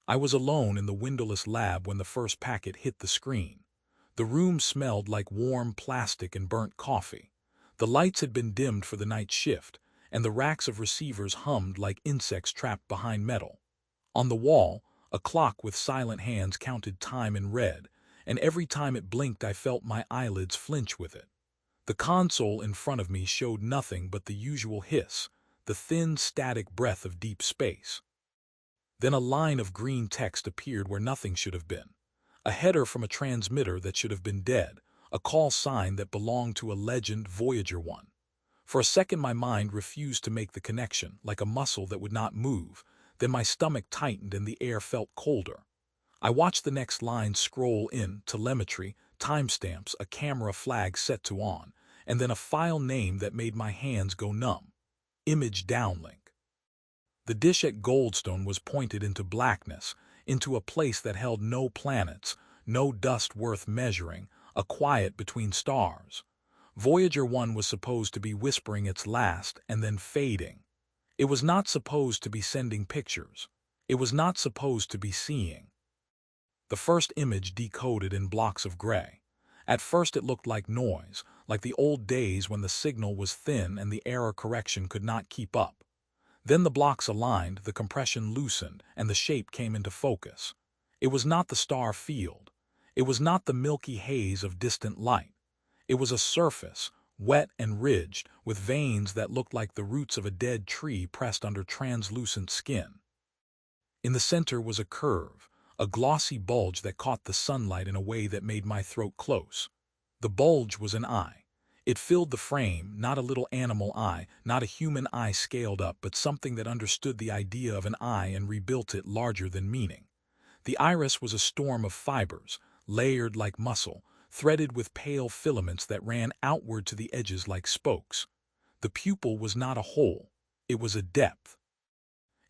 I was alone in the windowless lab when the first packet hit the screen. The room smelled like warm plastic and burnt coffee. The lights had been dimmed for the night shift, and the racks of receivers hummed like insects trapped behind metal. On the wall, a clock with silent hands counted time in red, and every time it blinked I felt my eyelids flinch with it. The console in front of me showed nothing but the usual hiss, the thin, static breath of deep space. Then a line of green text appeared where nothing should have been. A header from a transmitter that should have been dead, a call sign that belonged to a legend Voyager 1. For a second my mind refused to make the connection, like a muscle that would not move. Then my stomach tightened and the air felt colder. I watched the next line scroll in, telemetry, timestamps, a camera flag set to on, and then a file name that made my hands go numb. Image downlink. The dish at Goldstone was pointed into blackness, into a place that held no planets, no dust worth measuring, a quiet between stars. Voyager 1 was supposed to be whispering its last and then fading. It was not supposed to be sending pictures. It was not supposed to be seeing. The first image decoded in blocks of gray. At first it looked like noise, like the old days when the signal was thin and the error correction could not keep up. Then the blocks aligned, the compression loosened, and the shape came into focus. It was not the star field. It was not the milky haze of distant light. It was a surface, wet and ridged, with veins that looked like the roots of a dead tree pressed under translucent skin. In the center was a curve, a glossy bulge that caught the sunlight in a way that made my throat close. The bulge was an eye. It filled the frame, not a little animal eye, not a human eye scaled up, but something that understood the idea of an eye and rebuilt it larger than meaning. The iris was a storm of fibers, layered like muscle, threaded with pale filaments that ran outward to the edges like spokes. The pupil was not a hole, it was a depth.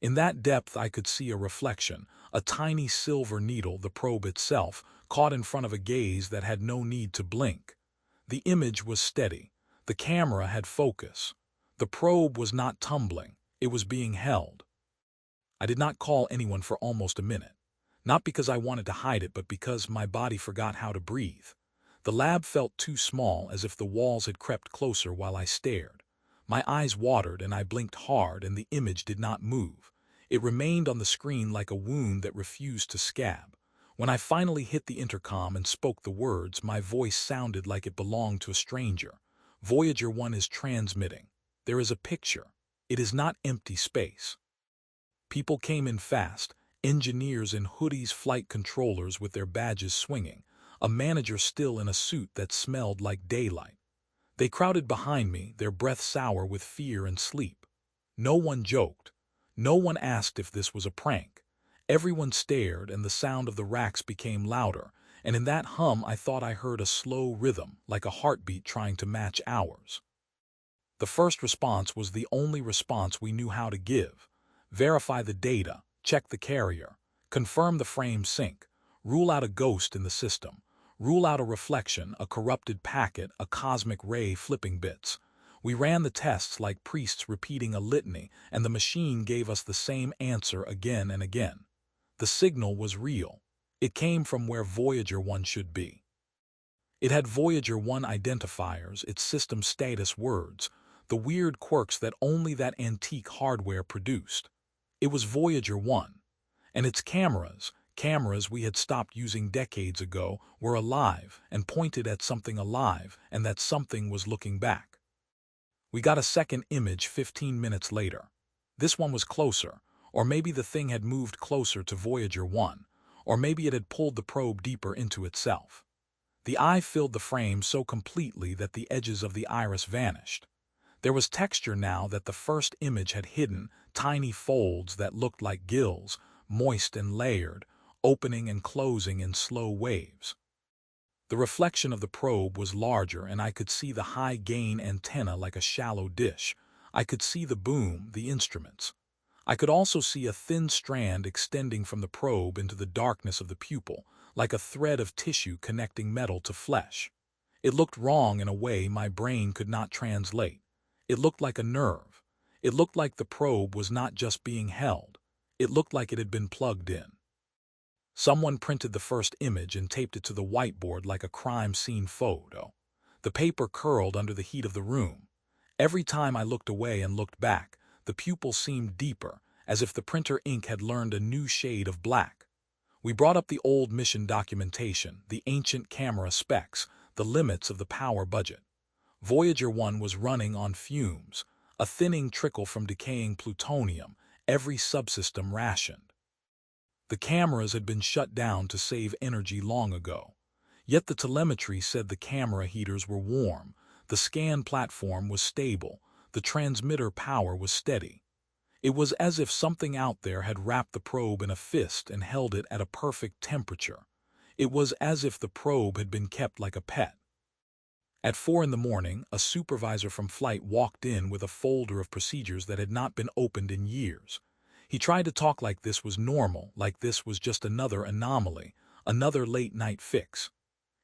In that depth I could see a reflection, a tiny silver needle, the probe itself, caught in front of a gaze that had no need to blink. The image was steady. The camera had focus. The probe was not tumbling. It was being held. I did not call anyone for almost a minute. Not because I wanted to hide it, but because my body forgot how to breathe. The lab felt too small, as if the walls had crept closer while I stared. My eyes watered and I blinked hard, and the image did not move. It remained on the screen like a wound that refused to scab. When I finally hit the intercom and spoke the words, my voice sounded like it belonged to a stranger. Voyager 1 is transmitting. There is a picture. It is not empty space. People came in fast, engineers in hoodies, flight controllers with their badges swinging, a manager still in a suit that smelled like daylight. They crowded behind me, their breath sour with fear and sleep. No one joked. No one asked if this was a prank. Everyone stared, and the sound of the racks became louder, and in that hum I thought I heard a slow rhythm, like a heartbeat trying to match ours. The first response was the only response we knew how to give. Verify the data, check the carrier, confirm the frame sync, rule out a ghost in the system, rule out a reflection, a corrupted packet, a cosmic ray flipping bits. We ran the tests like priests repeating a litany, and the machine gave us the same answer again and again. The signal was real. It came from where Voyager 1 should be. It had Voyager 1 identifiers, its system status words, the weird quirks that only that antique hardware produced. It was Voyager 1. And its cameras we had stopped using decades ago, were alive and pointed at something alive, and that something was looking back. We got a second image 15 minutes later. This one was closer. Or maybe the thing had moved closer to Voyager 1, or maybe it had pulled the probe deeper into itself. The eye filled the frame so completely that the edges of the iris vanished. There was texture now that the first image had hidden, tiny folds that looked like gills, moist and layered, opening and closing in slow waves. The reflection of the probe was larger, and I could see the high-gain antenna like a shallow dish. I could see the boom, the instruments. I could also see a thin strand extending from the probe into the darkness of the pupil, like a thread of tissue connecting metal to flesh. It looked wrong in a way my brain could not translate. It looked like a nerve. It looked like the probe was not just being held. It looked like it had been plugged in. Someone printed the first image and taped it to the whiteboard like a crime scene photo. The paper curled under the heat of the room. Every time I looked away and looked back, the pupils seemed deeper, as if the printer ink had learned a new shade of black. We brought up the old mission documentation, the ancient camera specs, the limits of the power budget. Voyager 1 was running on fumes, a thinning trickle from decaying plutonium, every subsystem rationed. The cameras had been shut down to save energy long ago. Yet the telemetry said the camera heaters were warm, the scan platform was stable, the transmitter power was steady. It was as if something out there had wrapped the probe in a fist and held it at a perfect temperature. It was as if the probe had been kept like a pet. At 4 in the morning, a supervisor from flight walked in with a folder of procedures that had not been opened in years. He tried to talk like this was normal, like this was just another anomaly, another late-night fix.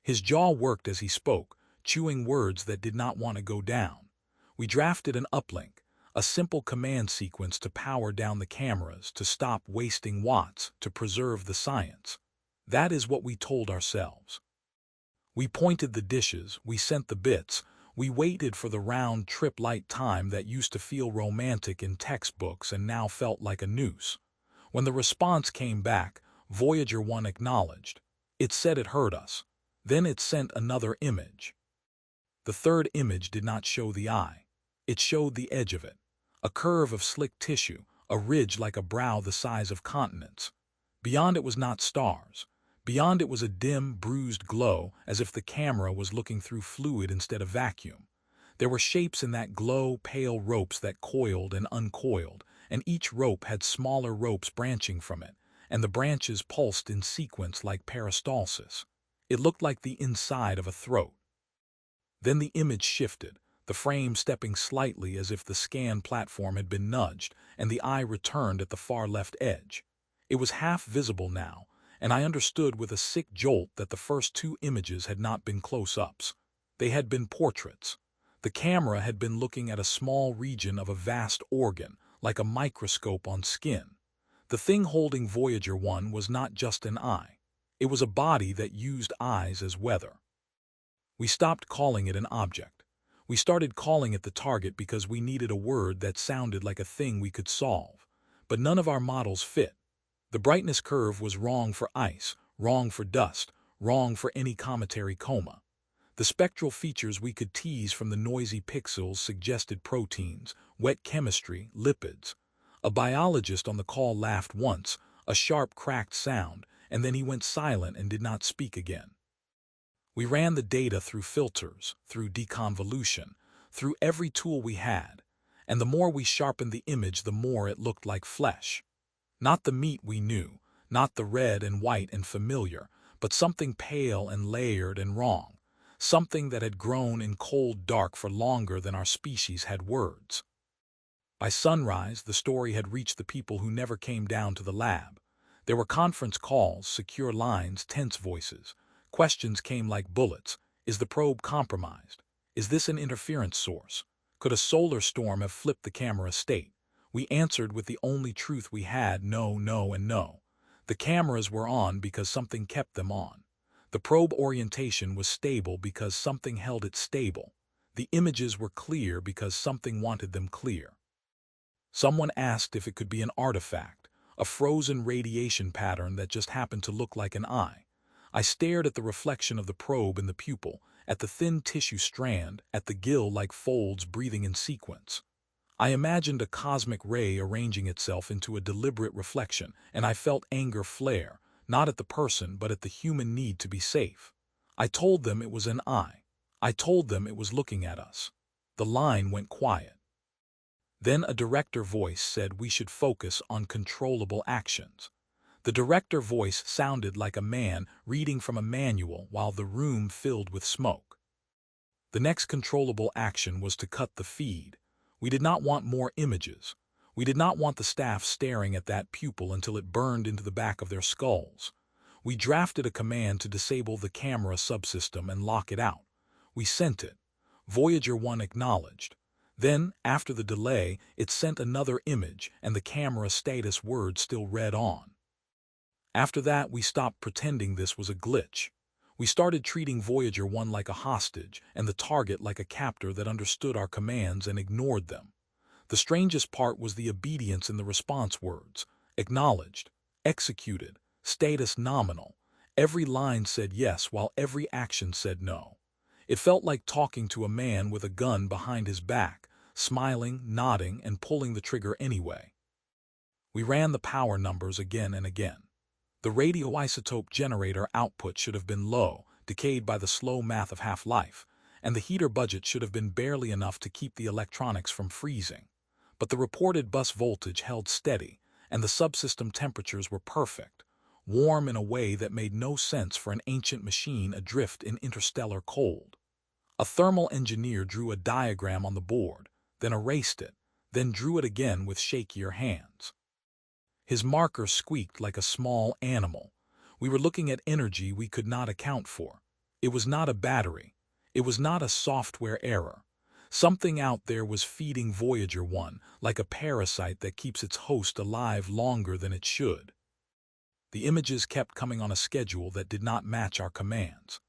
His jaw worked as he spoke, chewing words that did not want to go down. We drafted an uplink, a simple command sequence to power down the cameras, to stop wasting watts, to preserve the science. That is what we told ourselves. We pointed the dishes, we sent the bits, we waited for the round-trip light time that used to feel romantic in textbooks and now felt like a noose. When the response came back, Voyager 1 acknowledged. It said it heard us. Then it sent another image. The third image did not show the eye. It showed the edge of it. A curve of slick tissue, a ridge like a brow the size of continents. Beyond it was not stars. Beyond it was a dim, bruised glow, as if the camera was looking through fluid instead of vacuum. There were shapes in that glow, pale ropes that coiled and uncoiled, and each rope had smaller ropes branching from it, and the branches pulsed in sequence like peristalsis. It looked like the inside of a throat. Then the image shifted, the frame stepping slightly as if the scan platform had been nudged, and the eye returned at the far left edge. It was half visible now, and I understood with a sick jolt that the first two images had not been close-ups. They had been portraits. The camera had been looking at a small region of a vast organ, like a microscope on skin. The thing holding Voyager 1 was not just an eye. It was a body that used eyes as weather. We stopped calling it an object. We started calling it the target because we needed a word that sounded like a thing we could solve. But none of our models fit. The brightness curve was wrong for ice, wrong for dust, wrong for any cometary coma. The spectral features we could tease from the noisy pixels suggested proteins, wet chemistry, lipids. A biologist on the call laughed once, a sharp cracked sound, and then he went silent and did not speak again. We ran the data through filters, through deconvolution, through every tool we had, and the more we sharpened the image, the more it looked like flesh. Not the meat we knew, not the red and white and familiar, but something pale and layered and wrong, something that had grown in cold dark for longer than our species had words. By sunrise, the story had reached the people who never came down to the lab. There were conference calls, secure lines, tense voices. Questions came like bullets. Is the probe compromised? Is this an interference source? Could a solar storm have flipped the camera state? We answered with the only truth we had, no, no, and no. The cameras were on because something kept them on. The probe orientation was stable because something held it stable. The images were clear because something wanted them clear. Someone asked if it could be an artifact, a frozen radiation pattern that just happened to look like an eye. I stared at the reflection of the probe in the pupil, at the thin tissue strand, at the gill-like folds breathing in sequence. I imagined a cosmic ray arranging itself into a deliberate reflection, and I felt anger flare, not at the person but at the human need to be safe. I told them it was an eye. I told them it was looking at us. The line went quiet. Then a director voice said we should focus on controllable actions. The director voice sounded like a man reading from a manual while the room filled with smoke. The next controllable action was to cut the feed. We did not want more images. We did not want the staff staring at that pupil until it burned into the back of their skulls. We drafted a command to disable the camera subsystem and lock it out. We sent it. Voyager 1 acknowledged. Then, after the delay, it sent another image, and the camera status word still read on. After that, we stopped pretending this was a glitch. We started treating Voyager 1 like a hostage and the target like a captor that understood our commands and ignored them. The strangest part was the obedience in the response words. Acknowledged, executed, status nominal. Every line said yes while every action said no. It felt like talking to a man with a gun behind his back, smiling, nodding, and pulling the trigger anyway. We ran the power numbers again and again. The radioisotope generator output should have been low, decayed by the slow math of half-life, and the heater budget should have been barely enough to keep the electronics from freezing. But the reported bus voltage held steady, and the subsystem temperatures were perfect, warm in a way that made no sense for an ancient machine adrift in interstellar cold. A thermal engineer drew a diagram on the board, then erased it, then drew it again with shakier hands. His marker squeaked like a small animal. We were looking at energy we could not account for. It was not a battery. It was not a software error. Something out there was feeding Voyager 1 like a parasite that keeps its host alive longer than it should. The images kept coming on a schedule that did not match our commands.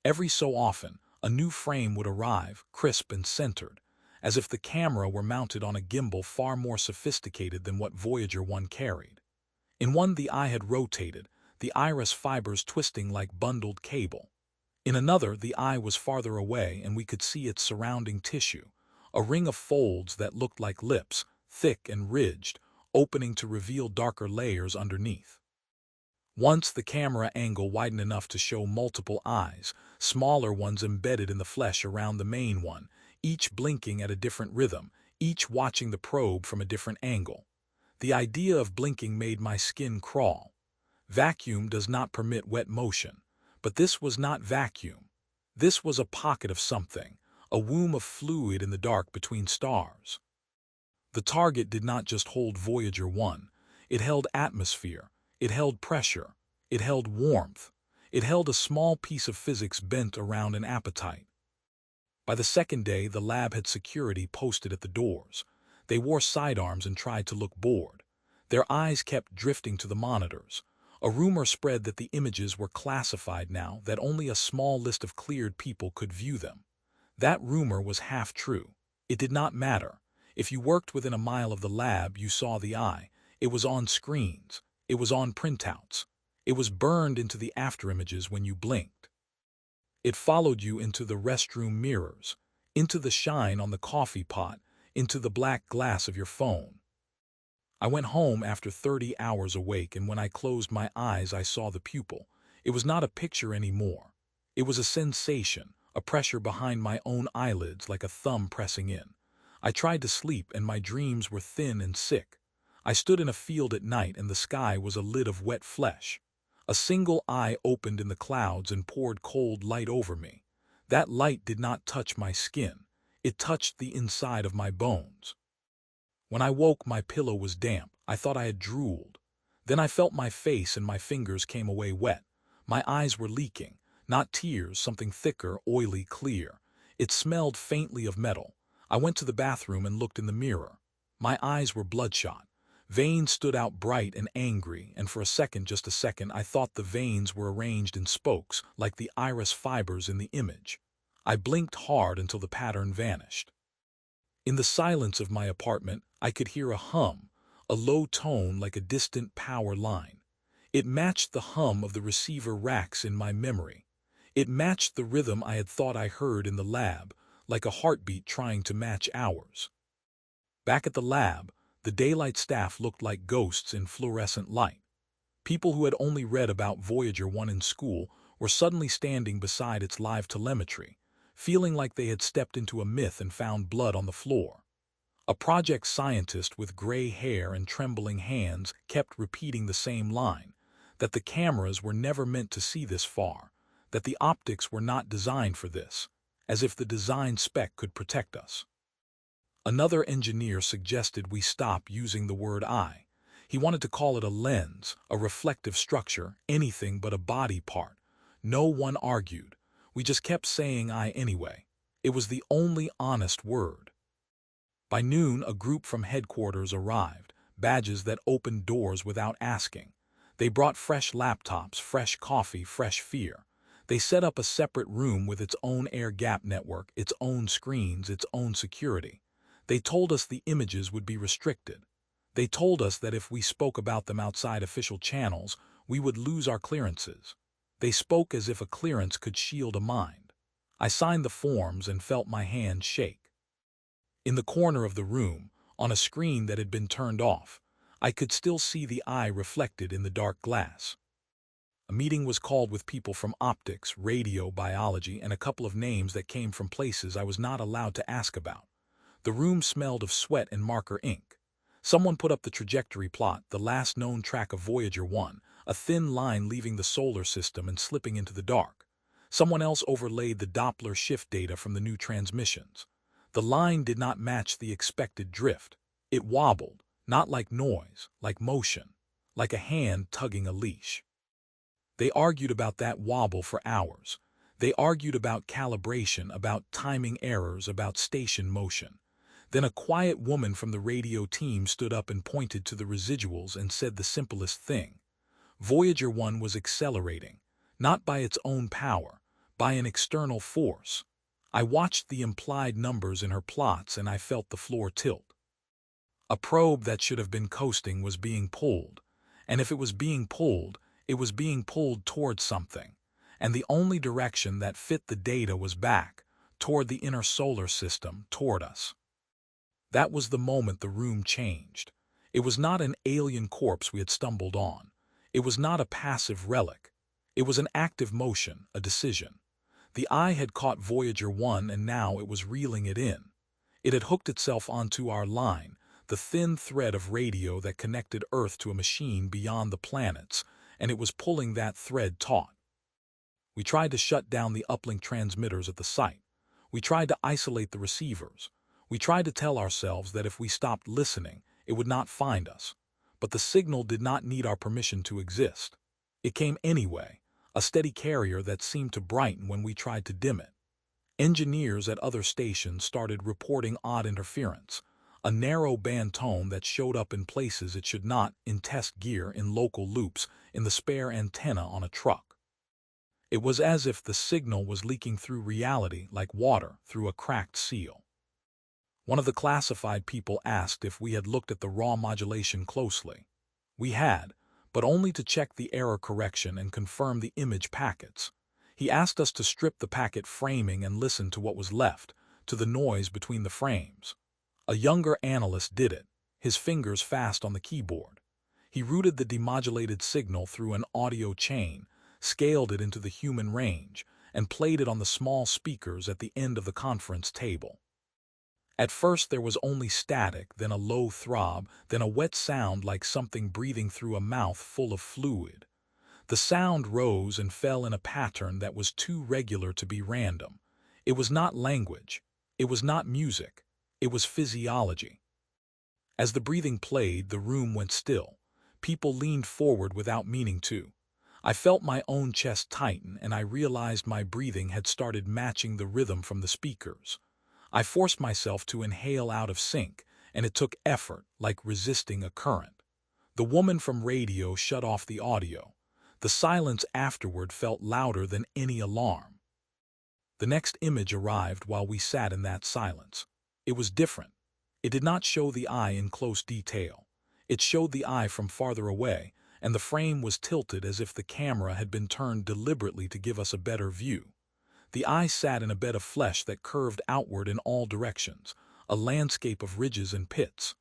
Every so often, a new frame would arrive, crisp and centered, as if the camera were mounted on a gimbal far more sophisticated than what Voyager 1 carried. In one, the eye had rotated, the iris fibers twisting like bundled cable. In another, the eye was farther away and we could see its surrounding tissue, a ring of folds that looked like lips, thick and ridged, opening to reveal darker layers underneath. Once the camera angle widened enough to show multiple eyes, smaller ones embedded in the flesh around the main one, each blinking at a different rhythm, each watching the probe from a different angle. The idea of blinking made my skin crawl. Vacuum does not permit wet motion, but this was not vacuum. This was a pocket of something, a womb of fluid in the dark between stars. The target did not just hold Voyager 1, it held atmosphere, it held pressure, it held warmth, it held a small piece of physics bent around an appetite. By the second day, the lab had security posted at the doors. They wore sidearms and tried to look bored. Their eyes kept drifting to the monitors. A rumor spread that the images were classified now, that only a small list of cleared people could view them. That rumor was half true. It did not matter. If you worked within a mile of the lab, you saw the eye. It was on screens. It was on printouts. It was burned into the afterimages when you blinked. It followed you into the restroom mirrors, into the shine on the coffee pot, into the black glass of your phone. I went home after 30 hours awake, and when I closed my eyes, I saw the pupil. It was not a picture anymore. It was a sensation, a pressure behind my own eyelids like a thumb pressing in. I tried to sleep, and my dreams were thin and sick. I stood in a field at night, and the sky was a lid of wet flesh. A single eye opened in the clouds and poured cold light over me. That light did not touch my skin. It touched the inside of my bones. When I woke, my pillow was damp. I thought I had drooled. Then I felt my face and my fingers came away wet. My eyes were leaking. Not tears, something thicker, oily, clear. It smelled faintly of metal. I went to the bathroom and looked in the mirror. My eyes were bloodshot. Veins stood out bright and angry, and for a second, just a second, I thought the veins were arranged in spokes, like the iris fibers in the image. I blinked hard until the pattern vanished. In the silence of my apartment, I could hear a hum, a low tone like a distant power line. It matched the hum of the receiver racks in my memory. It matched the rhythm I had thought I heard in the lab, like a heartbeat trying to match ours. Back at the lab, the daylight staff looked like ghosts in fluorescent light. People who had only read about Voyager 1 in school were suddenly standing beside its live telemetry, feeling like they had stepped into a myth and found blood on the floor. A project scientist with gray hair and trembling hands kept repeating the same line, that the cameras were never meant to see this far, that the optics were not designed for this, as if the design spec could protect us. Another engineer suggested we stop using the word eye. He wanted to call it a lens, a reflective structure, anything but a body part. No one argued. We just kept saying eye anyway. It was the only honest word. By noon, a group from headquarters arrived, badges that opened doors without asking. They brought fresh laptops, fresh coffee, fresh fear. They set up a separate room with its own air gap network, its own screens, its own security. They told us the images would be restricted. They told us that if we spoke about them outside official channels, we would lose our clearances. They spoke as if a clearance could shield a mind. I signed the forms and felt my hand shake. In the corner of the room, on a screen that had been turned off, I could still see the eye reflected in the dark glass. A meeting was called with people from optics, radio, biology, and a couple of names that came from places I was not allowed to ask about. The room smelled of sweat and marker ink. Someone put up the trajectory plot, the last known track of Voyager 1, a thin line leaving the solar system and slipping into the dark. Someone else overlaid the Doppler shift data from the new transmissions. The line did not match the expected drift. It wobbled, not like noise, like motion, like a hand tugging a leash. They argued about that wobble for hours. They argued about calibration, about timing errors, about station motion. Then a quiet woman from the radio team stood up and pointed to the residuals and said the simplest thing. Voyager 1 was accelerating, not by its own power, by an external force. I watched the implied numbers in her plots and I felt the floor tilt. A probe that should have been coasting was being pulled, and if it was being pulled, it was being pulled towards something, and the only direction that fit the data was back, toward the inner solar system, toward us. That was the moment the room changed. It was not an alien corpse we had stumbled on. It was not a passive relic. It was an active motion, a decision. The eye had caught Voyager 1 and now it was reeling it in. It had hooked itself onto our line, the thin thread of radio that connected Earth to a machine beyond the planets, and it was pulling that thread taut. We tried to shut down the uplink transmitters at the site. We tried to isolate the receivers. We tried to tell ourselves that if we stopped listening, it would not find us. But the signal did not need our permission to exist. It came anyway, a steady carrier that seemed to brighten when we tried to dim it. Engineers at other stations started reporting odd interference, a narrow band tone that showed up in places it should not, in test gear, in local loops, in the spare antenna on a truck. It was as if the signal was leaking through reality like water through a cracked seal. One of the classified people asked if we had looked at the raw modulation closely. We had, but only to check the error correction and confirm the image packets. He asked us to strip the packet framing and listen to what was left, to the noise between the frames. A younger analyst did it, his fingers fast on the keyboard. He routed the demodulated signal through an audio chain, scaled it into the human range, and played it on the small speakers at the end of the conference table. At first there was only static, then a low throb, then a wet sound like something breathing through a mouth full of fluid. The sound rose and fell in a pattern that was too regular to be random. It was not language. It was not music. It was physiology. As the breathing played, the room went still. People leaned forward without meaning to. I felt my own chest tighten and I realized my breathing had started matching the rhythm from the speakers. I forced myself to inhale out of sync, and it took effort, like resisting a current. The woman from radio shut off the audio. The silence afterward felt louder than any alarm. The next image arrived while we sat in that silence. It was different. It did not show the eye in close detail. It showed the eye from farther away, and the frame was tilted as if the camera had been turned deliberately to give us a better view. The eye sat in a bed of flesh that curved outward in all directions, a landscape of ridges and pits.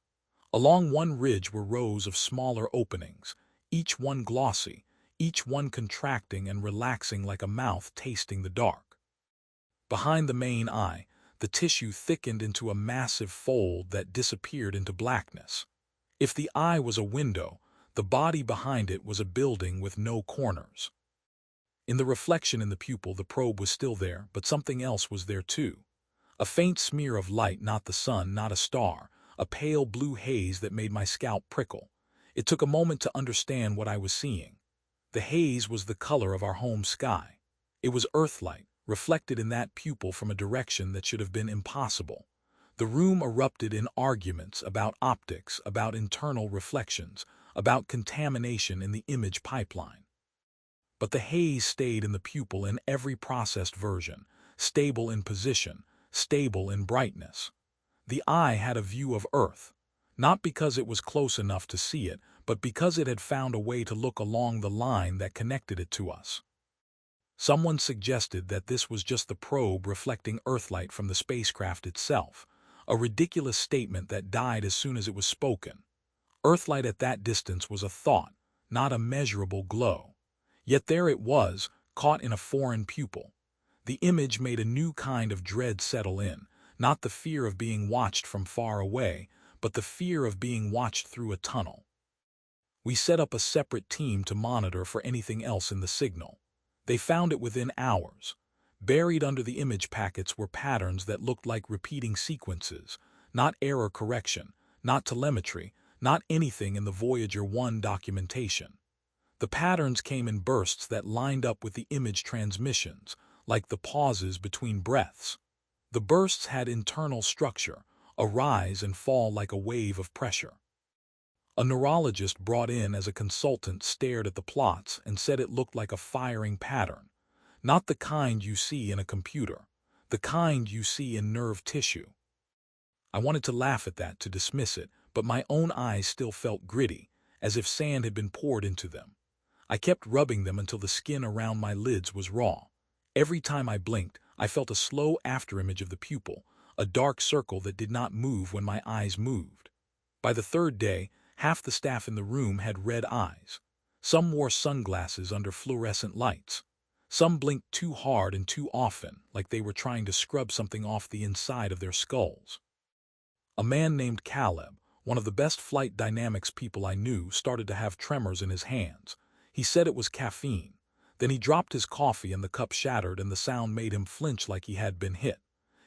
Along one ridge were rows of smaller openings, each one glossy, each one contracting and relaxing like a mouth tasting the dark. Behind the main eye, the tissue thickened into a massive fold that disappeared into blackness. If the eye was a window, the body behind it was a building with no corners. In the reflection in the pupil, the probe was still there, but something else was there too. A faint smear of light, not the sun, not a star, a pale blue haze that made my scalp prickle. It took a moment to understand what I was seeing. The haze was the color of our home sky. It was Earthlight, reflected in that pupil from a direction that should have been impossible. The room erupted in arguments about optics, about internal reflections, about contamination in the image pipeline. But the haze stayed in the pupil in every processed version, stable in position, stable in brightness. The eye had a view of Earth, not because it was close enough to see it, but because it had found a way to look along the line that connected it to us. Someone suggested that this was just the probe reflecting Earthlight from the spacecraft itself, a ridiculous statement that died as soon as it was spoken. Earthlight at that distance was a thought, not a measurable glow. Yet there it was, caught in a foreign pupil. The image made a new kind of dread settle in, not the fear of being watched from far away, but the fear of being watched through a tunnel. We set up a separate team to monitor for anything else in the signal. They found it within hours. Buried under the image packets were patterns that looked like repeating sequences, not error correction, not telemetry, not anything in the Voyager 1 documentation. The patterns came in bursts that lined up with the image transmissions, like the pauses between breaths. The bursts had internal structure, a rise and fall like a wave of pressure. A neurologist brought in as a consultant stared at the plots and said it looked like a firing pattern, not the kind you see in a computer, the kind you see in nerve tissue. I wanted to laugh at that, to dismiss it, but my own eyes still felt gritty, as if sand had been poured into them. I kept rubbing them until the skin around my lids was raw. Every time I blinked, I felt a slow afterimage of the pupil, a dark circle that did not move when my eyes moved. By the third day, half the staff in the room had red eyes. Some wore sunglasses under fluorescent lights. Some blinked too hard and too often, like they were trying to scrub something off the inside of their skulls. A man named Caleb, one of the best flight dynamics people I knew, started to have tremors in his hands. He said it was caffeine. Then he dropped his coffee and the cup shattered and the sound made him flinch like he had been hit.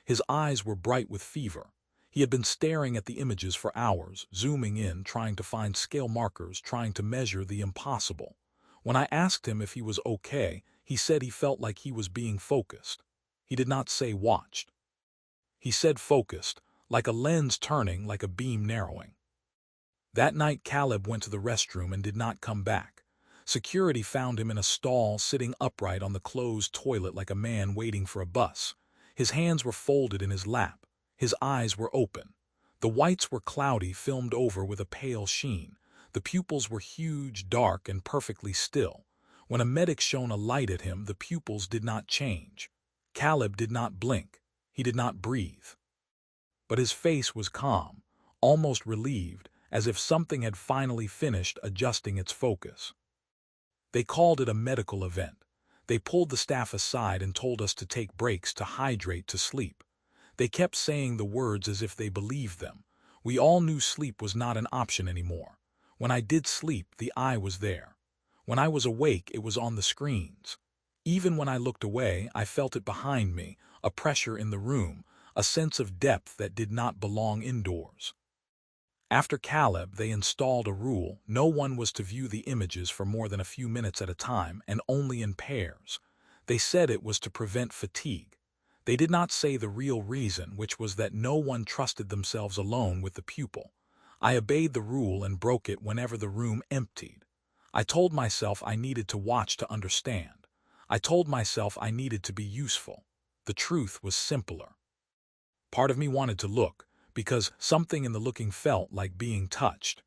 His eyes were bright with fever. He had been staring at the images for hours, zooming in, trying to find scale markers, trying to measure the impossible. When I asked him if he was okay, he said he felt like he was being focused. He did not say watched. He said focused, like a lens turning, like a beam narrowing. That night Caleb went to the restroom and did not come back. Security found him in a stall, sitting upright on the closed toilet like a man waiting for a bus. His hands were folded in his lap. His eyes were open. The whites were cloudy, filmed over with a pale sheen. The pupils were huge, dark, and perfectly still. When a medic shone a light at him, the pupils did not change. Caleb did not blink. He did not breathe. But his face was calm, almost relieved, as if something had finally finished adjusting its focus. They called it a medical event. They pulled the staff aside and told us to take breaks, to hydrate, to sleep. They kept saying the words as if they believed them. We all knew sleep was not an option anymore. When I did sleep, the eye was there. When I was awake, it was on the screens. Even when I looked away, I felt it behind me, a pressure in the room, a sense of depth that did not belong indoors. After Caleb, they installed a rule: no one was to view the images for more than a few minutes at a time, and only in pairs. They said it was to prevent fatigue. They did not say the real reason, which was that no one trusted themselves alone with the pupil. I obeyed the rule and broke it whenever the room emptied. I told myself I needed to watch to understand. I told myself I needed to be useful. The truth was simpler. Part of me wanted to look, because something in the looking felt like being touched.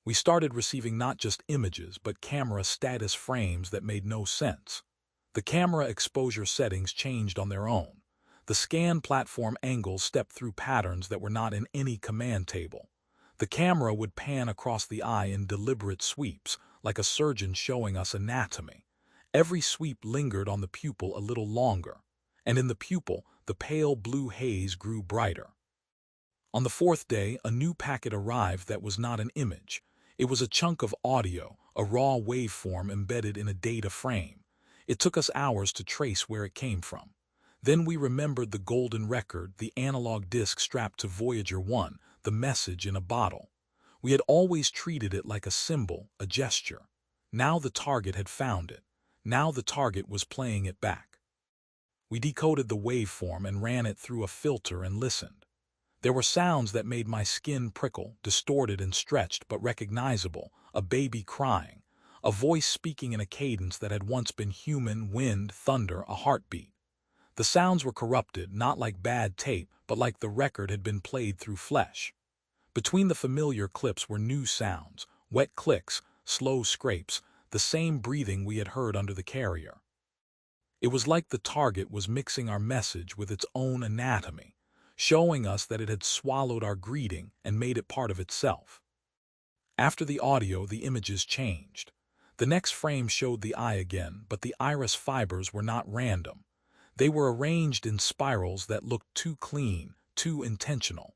We started receiving not just images, but camera status frames that made no sense. The camera exposure settings changed on their own. The scan platform angles stepped through patterns that were not in any command table. The camera would pan across the eye in deliberate sweeps, like a surgeon showing us anatomy. Every sweep lingered on the pupil a little longer, and in the pupil, the pale blue haze grew brighter. On the fourth day, a new packet arrived that was not an image. It was a chunk of audio, a raw waveform embedded in a data frame. It took us hours to trace where it came from. Then we remembered the golden record, the analog disc strapped to Voyager 1, the message in a bottle. We had always treated it like a symbol, a gesture. Now the target had found it. Now the target was playing it back. We decoded the waveform and ran it through a filter and listened. There were sounds that made my skin prickle, distorted and stretched but recognizable, a baby crying, a voice speaking in a cadence that had once been human, wind, thunder, a heartbeat. The sounds were corrupted, not like bad tape, but like the record had been played through flesh. Between the familiar clips were new sounds, wet clicks, slow scrapes, the same breathing we had heard under the carrier. It was like the target was mixing our message with its own anatomy, showing us that it had swallowed our greeting and made it part of itself. After the audio, the images changed. The next frame showed the eye again, but the iris fibers were not random. They were arranged in spirals that looked too clean, too intentional.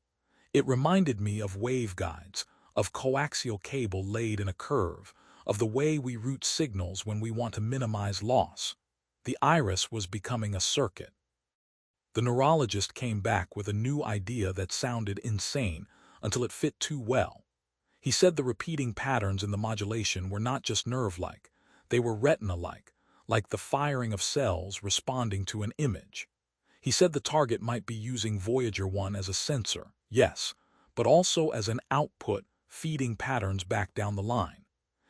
It reminded me of waveguides, of coaxial cable laid in a curve, of the way we route signals when we want to minimize loss. The iris was becoming a circuit. The neurologist came back with a new idea that sounded insane until it fit too well. He said the repeating patterns in the modulation were not just nerve-like, they were retina-like, like the firing of cells responding to an image. He said the target might be using Voyager 1 as a sensor, yes, but also as an output, feeding patterns back down the line.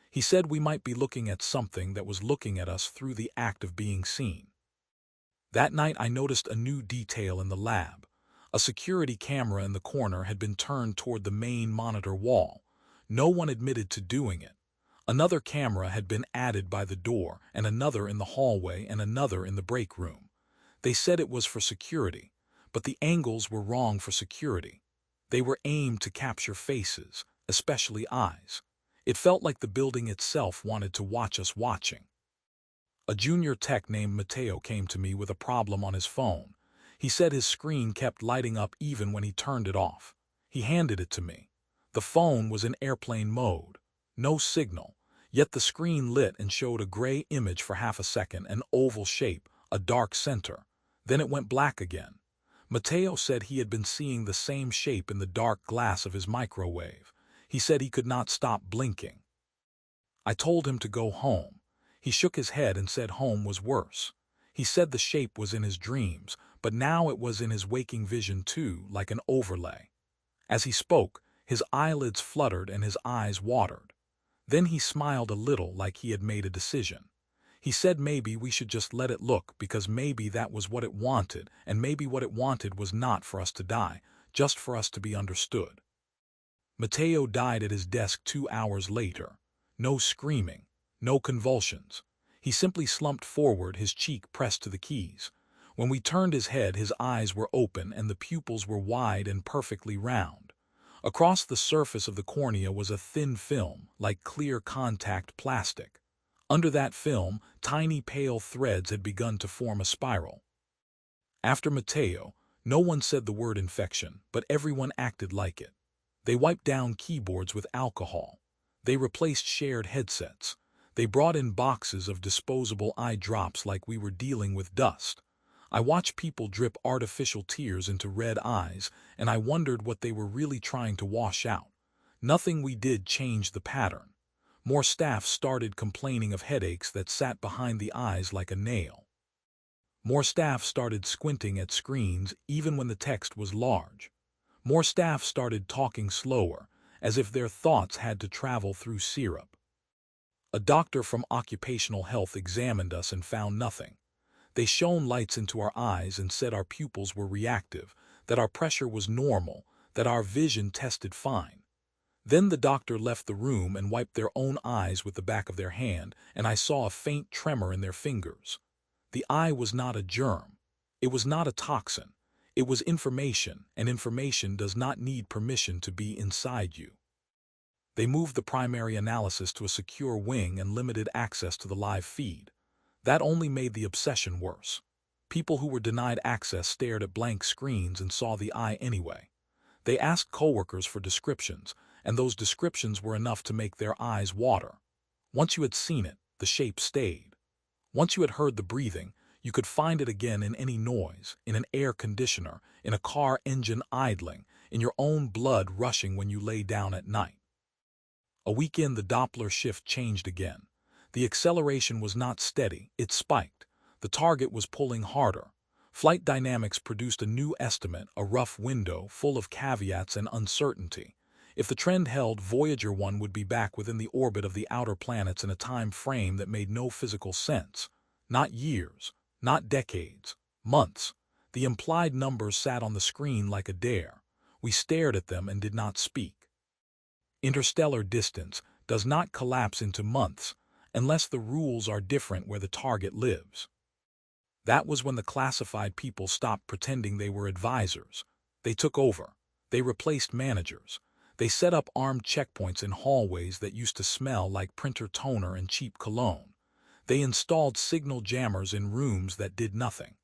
He said we might be looking at something that was looking at us through the act of being seen. That night I noticed a new detail in the lab. A security camera in the corner had been turned toward the main monitor wall. No one admitted to doing it. Another camera had been added by the door, and another in the hallway, and another in the break room. They said it was for security, but the angles were wrong for security. They were aimed to capture faces, especially eyes. It felt like the building itself wanted to watch us watching. A junior tech named Matteo came to me with a problem on his phone. He said his screen kept lighting up even when he turned it off. He handed it to me. The phone was in airplane mode. No signal, yet the screen lit and showed a gray image for half a second, an oval shape, a dark center. Then it went black again. Matteo said he had been seeing the same shape in the dark glass of his microwave. He said he could not stop blinking. I told him to go home. He shook his head and said home was worse. He said the shape was in his dreams, but now it was in his waking vision too, like an overlay. As he spoke, his eyelids fluttered and his eyes watered. Then he smiled a little, like he had made a decision. He said maybe we should just let it look, because maybe that was what it wanted, and maybe what it wanted was not for us to die, just for us to be understood. Matteo died at his desk 2 hours later. No screaming, no convulsions. He simply slumped forward, his cheek pressed to the keys. When we turned his head, his eyes were open and the pupils were wide and perfectly round. Across the surface of the cornea was a thin film, like clear contact plastic. Under that film, tiny pale threads had begun to form a spiral. After Matteo, no one said the word infection, but everyone acted like it. They wiped down keyboards with alcohol. They replaced shared headsets. They brought in boxes of disposable eye drops like we were dealing with dust. I watched people drip artificial tears into red eyes, and I wondered what they were really trying to wash out. Nothing we did changed the pattern. More staff started complaining of headaches that sat behind the eyes like a nail. More staff started squinting at screens even when the text was large. More staff started talking slower, as if their thoughts had to travel through syrup. A doctor from occupational health examined us and found nothing. They shone lights into our eyes and said our pupils were reactive, that our pressure was normal, that our vision tested fine. Then the doctor left the room and wiped their own eyes with the back of their hand, and I saw a faint tremor in their fingers. The eye was not a germ. It was not a toxin. It was information, and information does not need permission to be inside you. They moved the primary analysis to a secure wing and limited access to the live feed. That only made the obsession worse. People who were denied access stared at blank screens and saw the eye anyway. They asked coworkers for descriptions, and those descriptions were enough to make their eyes water. Once you had seen it, the shape stayed. Once you had heard the breathing, you could find it again in any noise, in an air conditioner, in a car engine idling, in your own blood rushing when you lay down at night. A week in, the Doppler shift changed again. The acceleration was not steady, it spiked. The target was pulling harder. Flight dynamics produced a new estimate, a rough window full of caveats and uncertainty. If the trend held, Voyager 1 would be back within the orbit of the outer planets in a time frame that made no physical sense. Not years, not decades, months. The implied numbers sat on the screen like a dare. We stared at them and did not speak. Interstellar distance does not collapse into months unless the rules are different where the target lives. That was when the classified people stopped pretending they were advisors. They took over. They replaced managers. They set up armed checkpoints in hallways that used to smell like printer toner and cheap cologne. They installed signal jammers in rooms that did nothing.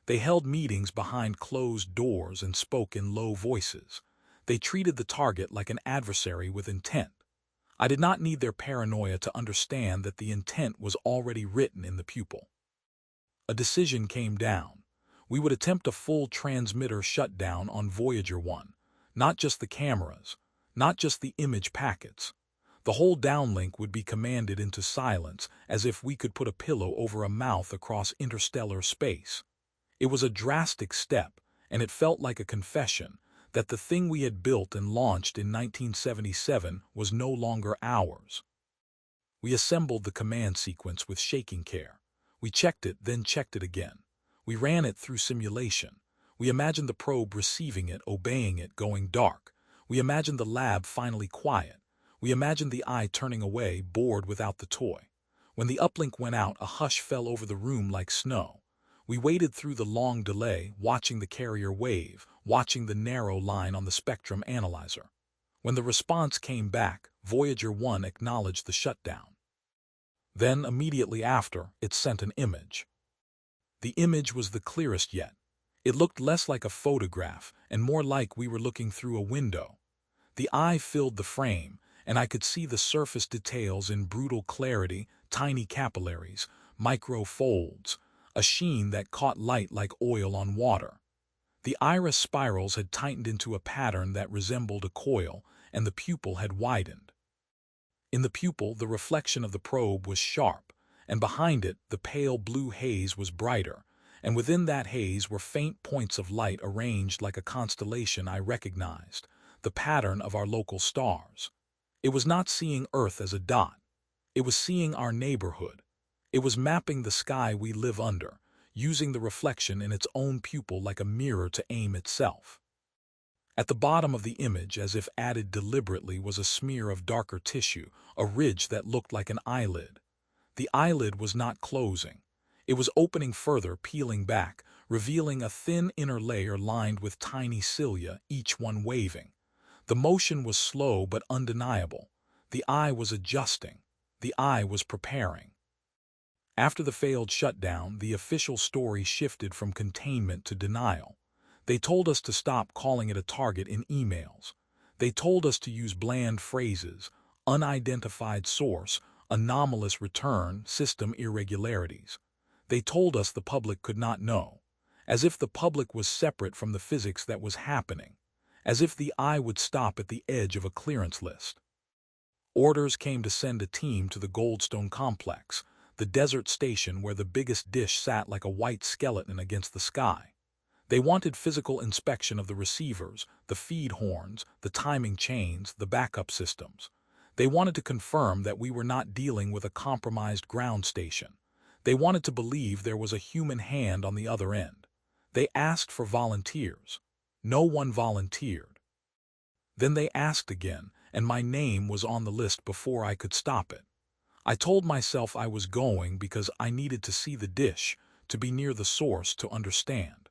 They held meetings behind closed doors and spoke in low voices. They treated the target like an adversary with intent. I did not need their paranoia to understand that the intent was already written in the pupil. A decision came down. We would attempt a full transmitter shutdown on Voyager 1. Not just the cameras, not just the image packets. The whole downlink would be commanded into silence as if we could put a pillow over a mouth across interstellar space. It was a drastic step, and it felt like a confession that the thing we had built and launched in 1977 was no longer ours. We assembled the command sequence with shaking care. We checked it, then checked it again. We ran it through simulation. We imagined the probe receiving it, obeying it, going dark. We imagined the lab finally quiet. We imagined the eye turning away, bored without the toy. When the uplink went out, a hush fell over the room like snow. We waited through the long delay, watching the carrier wave, watching the narrow line on the spectrum analyzer. When the response came back, Voyager 1 acknowledged the shutdown. Then, immediately after, it sent an image. The image was the clearest yet. It looked less like a photograph and more like we were looking through a window. The eye filled the frame, and I could see the surface details in brutal clarity, tiny capillaries, micro folds, a sheen that caught light like oil on water. The iris spirals had tightened into a pattern that resembled a coil, and the pupil had widened. In the pupil, the reflection of the probe was sharp, and behind it, the pale blue haze was brighter, and within that haze were faint points of light arranged like a constellation I recognized, the pattern of our local stars. It was not seeing Earth as a dot. It was seeing our neighborhood. It was mapping the sky we live under, using the reflection in its own pupil like a mirror to aim itself. At the bottom of the image, as if added deliberately, was a smear of darker tissue, a ridge that looked like an eyelid. The eyelid was not closing. It was opening further, peeling back, revealing a thin inner layer lined with tiny cilia, each one waving. The motion was slow but undeniable. The eye was adjusting. The eye was preparing. After the failed shutdown, the official story shifted from containment to denial. They told us to stop calling it a target in emails. They told us to use bland phrases, unidentified source, anomalous return, system irregularities. They told us the public could not know, as if the public was separate from the physics that was happening, as if the eye would stop at the edge of a clearance list. Orders came to send a team to the Goldstone complex, the desert station where the biggest dish sat like a white skeleton against the sky. They wanted physical inspection of the receivers, the feed horns, the timing chains, the backup systems. They wanted to confirm that we were not dealing with a compromised ground station. They wanted to believe there was a human hand on the other end. They asked for volunteers. No one volunteered. Then they asked again, and my name was on the list before I could stop it. I told myself I was going because I needed to see the dish, to be near the source to understand.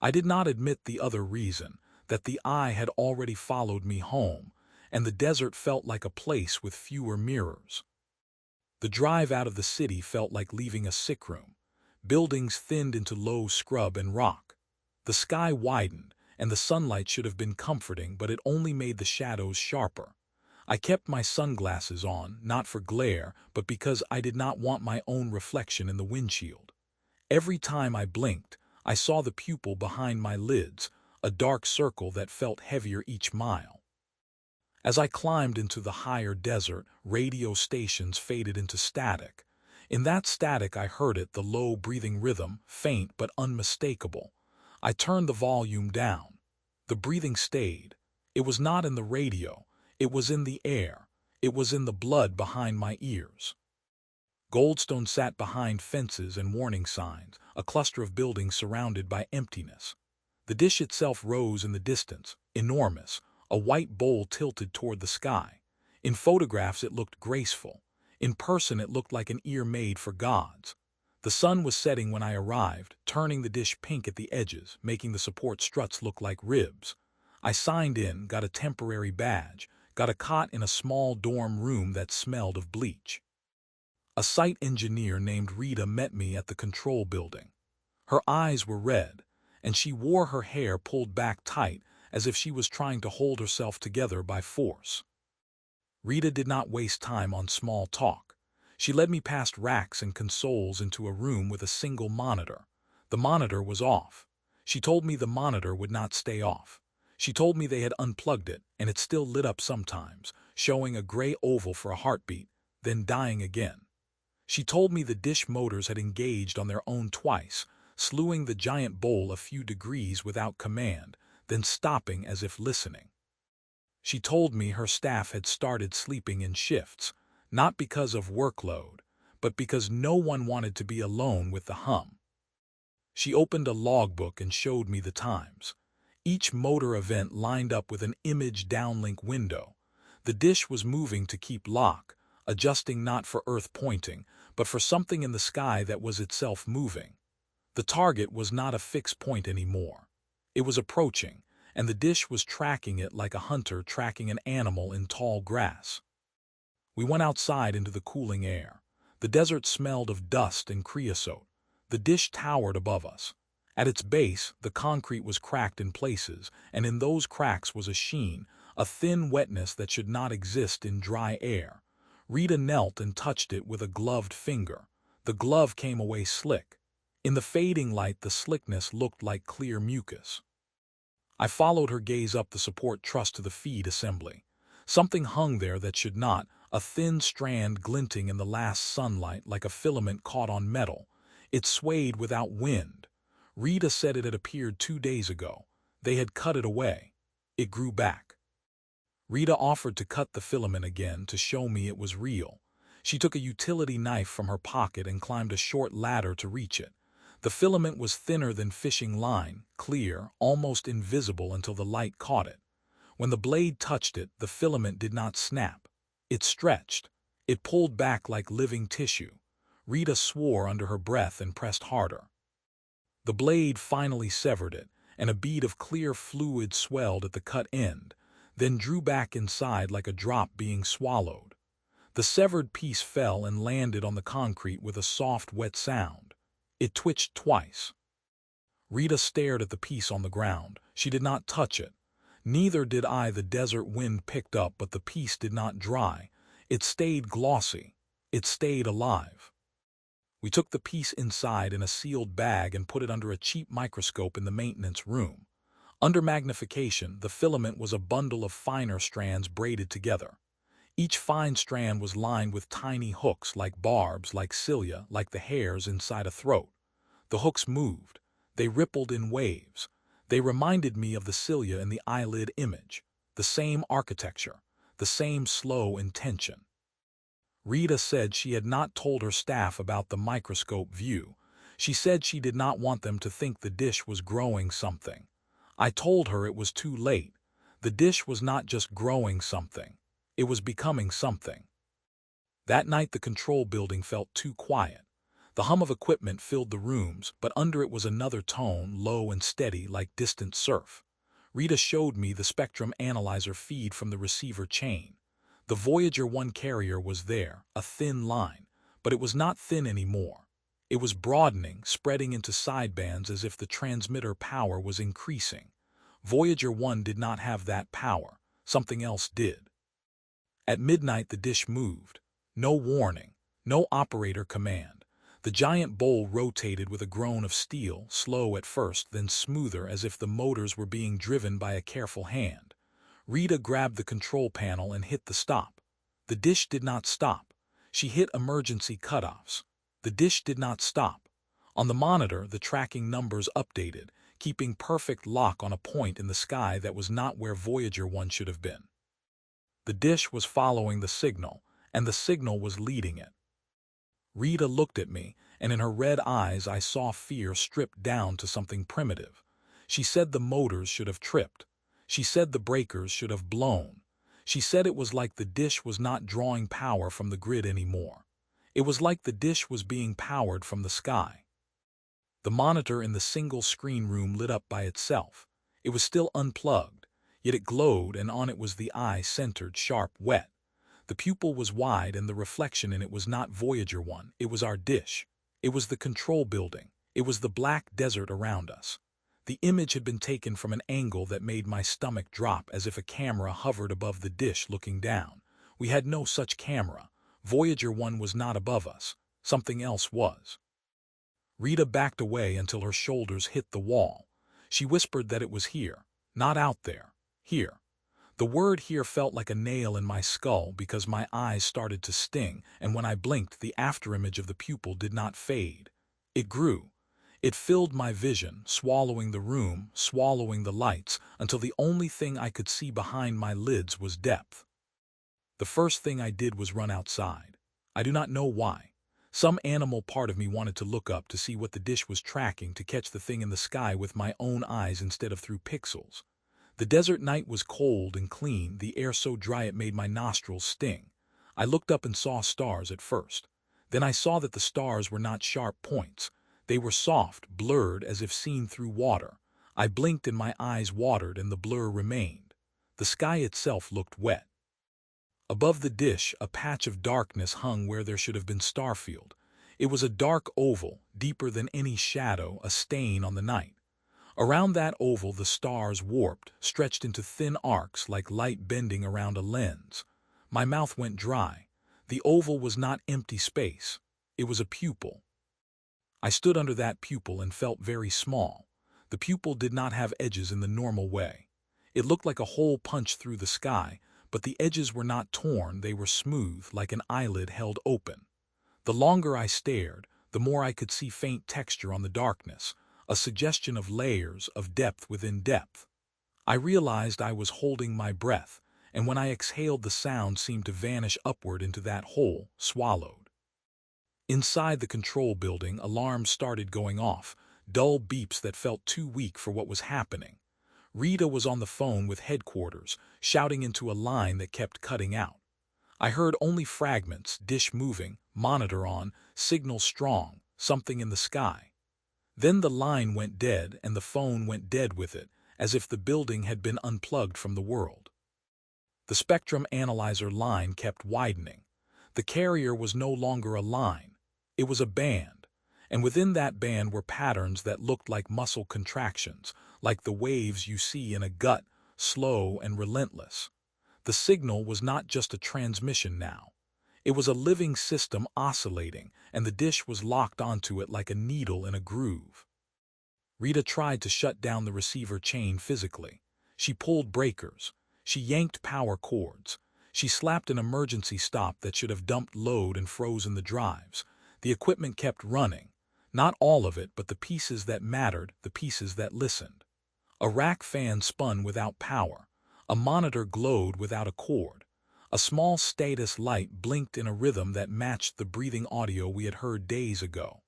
I did not admit the other reason, that the eye had already followed me home, and the desert felt like a place with fewer mirrors. The drive out of the city felt like leaving a sick room. Buildings thinned into low scrub and rock. The sky widened, and the sunlight should have been comforting, but it only made the shadows sharper. I kept my sunglasses on, not for glare, but because I did not want my own reflection in the windshield. Every time I blinked, I saw the pupil behind my lids, a dark circle that felt heavier each mile. As I climbed into the higher desert, radio stations faded into static. In that static I heard it, the low breathing rhythm, faint but unmistakable. I turned the volume down. The breathing stayed. It was not in the radio. It was in the air. It was in the blood behind my ears. Goldstone sat behind fences and warning signs, a cluster of buildings surrounded by emptiness. The dish itself rose in the distance, enormous, a white bowl tilted toward the sky. In photographs it looked graceful. In person it looked like an ear made for gods. The sun was setting when I arrived, turning the dish pink at the edges, making the support struts look like ribs. I signed in, got a temporary badge, got a cot in a small dorm room that smelled of bleach. A site engineer named Rita met me at the control building. Her eyes were red, and she wore her hair pulled back tight as if she was trying to hold herself together by force. Rita did not waste time on small talk. She led me past racks and consoles into a room with a single monitor. The monitor was off. She told me the monitor would not stay off. She told me they had unplugged it, and it still lit up sometimes, showing a gray oval for a heartbeat, then dying again. She told me the dish motors had engaged on their own twice, slewing the giant bowl a few degrees without command, then stopping as if listening. She told me her staff had started sleeping in shifts, not because of workload, but because no one wanted to be alone with the hum. She opened a logbook and showed me the times. Each motor event lined up with an image downlink window. The dish was moving to keep lock, adjusting not for Earth pointing, but for something in the sky that was itself moving. The target was not a fixed point anymore. It was approaching, and the dish was tracking it like a hunter tracking an animal in tall grass. We went outside into the cooling air. The desert smelled of dust and creosote. The dish towered above us. At its base, the concrete was cracked in places, and in those cracks was a sheen, a thin wetness that should not exist in dry air. Rita knelt and touched it with a gloved finger. The glove came away slick. In the fading light, the slickness looked like clear mucus. I followed her gaze up the support truss to the feed assembly. Something hung there that should not, a thin strand glinting in the last sunlight like a filament caught on metal. It swayed without wind. Rita said it had appeared 2 days ago. They had cut it away. It grew back. Rita offered to cut the filament again to show me it was real. She took a utility knife from her pocket and climbed a short ladder to reach it. The filament was thinner than fishing line, clear, almost invisible until the light caught it. When the blade touched it, the filament did not snap. It stretched. It pulled back like living tissue. Rita swore under her breath and pressed harder. The blade finally severed it, and a bead of clear fluid swelled at the cut end, then drew back inside like a drop being swallowed. The severed piece fell and landed on the concrete with a soft, wet sound. It twitched twice. Rita stared at the piece on the ground. She did not touch it. Neither did I. The desert wind picked up, but the piece did not dry. It stayed glossy. It stayed alive. We took the piece inside in a sealed bag and put it under a cheap microscope in the maintenance room. Under magnification, the filament was a bundle of finer strands braided together. Each fine strand was lined with tiny hooks like barbs, like cilia, like the hairs inside a throat. The hooks moved. They rippled in waves. They reminded me of the cilia in the eyelid image. The same architecture. The same slow intention. Rita said she had not told her staff about the microscope view. She said she did not want them to think the dish was growing something. I told her it was too late. The dish was not just growing something. It was becoming something. That night the control building felt too quiet. The hum of equipment filled the rooms, but under it was another tone, low and steady like distant surf. Rita showed me the spectrum analyzer feed from the receiver chain. The Voyager 1 carrier was there, a thin line, but it was not thin anymore. It was broadening, spreading into sidebands as if the transmitter power was increasing. Voyager 1 did not have that power. Something else did. At midnight the dish moved. No warning, no operator command. The giant bowl rotated with a groan of steel, slow at first, then smoother as if the motors were being driven by a careful hand. Rita grabbed the control panel and hit the stop. The dish did not stop. She hit emergency cutoffs. The dish did not stop. On the monitor, the tracking numbers updated, keeping perfect lock on a point in the sky that was not where Voyager 1 should have been. The dish was following the signal, and the signal was leading it. Rita looked at me, and in her red eyes I saw fear stripped down to something primitive. She said the motors should have tripped. She said the breakers should have blown. She said it was like the dish was not drawing power from the grid anymore. It was like the dish was being powered from the sky. The monitor in the single-screen room lit up by itself. It was still unplugged, yet it glowed, and on it was the eye centered, sharp, wet. The pupil was wide, and the reflection in it was not Voyager 1, it was our dish. It was the control building. It was the black desert around us. The image had been taken from an angle that made my stomach drop, as if a camera hovered above the dish looking down. We had no such camera. Voyager 1 was not above us. Something else was. Rita backed away until her shoulders hit the wall. She whispered that it was here, not out there, here. The word here felt like a nail in my skull because my eyes started to sting, and when I blinked, the afterimage of the pupil did not fade. It grew. It filled my vision, swallowing the room, swallowing the lights, until the only thing I could see behind my lids was depth. The first thing I did was run outside. I do not know why. Some animal part of me wanted to look up to see what the dish was tracking, to catch the thing in the sky with my own eyes instead of through pixels. The desert night was cold and clean, the air so dry it made my nostrils sting. I looked up and saw stars at first. Then I saw that the stars were not sharp points. They were soft, blurred, as if seen through water. I blinked and my eyes watered and the blur remained. The sky itself looked wet. Above the dish, a patch of darkness hung where there should have been starfield. It was a dark oval, deeper than any shadow, a stain on the night. Around that oval the stars warped, stretched into thin arcs like light bending around a lens. My mouth went dry. The oval was not empty space. It was a pupil. I stood under that pupil and felt very small. The pupil did not have edges in the normal way. It looked like a hole punched through the sky, but the edges were not torn, they were smooth, like an eyelid held open. The longer I stared, the more I could see faint texture on the darkness, a suggestion of layers, of depth within depth. I realized I was holding my breath, and when I exhaled the sound seemed to vanish upward into that hole, swallowed. Inside the control building, alarms started going off, dull beeps that felt too weak for what was happening. Rita was on the phone with headquarters, shouting into a line that kept cutting out. I heard only fragments, dish moving, monitor on, signal strong, something in the sky. Then the line went dead and the phone went dead with it, as if the building had been unplugged from the world. The spectrum analyzer line kept widening. The carrier was no longer a line. It was a band, and within that band were patterns that looked like muscle contractions, like the waves you see in a gut, slow and relentless. The signal was not just a transmission now. It was a living system oscillating, and the dish was locked onto it like a needle in a groove. Rita tried to shut down the receiver chain physically. She pulled breakers. She yanked power cords. She slapped an emergency stop that should have dumped load and frozen the drives. The equipment kept running. Not all of it, but the pieces that mattered, the pieces that listened. A rack fan spun without power. A monitor glowed without a cord. A small status light blinked in a rhythm that matched the breathing audio we had heard days ago.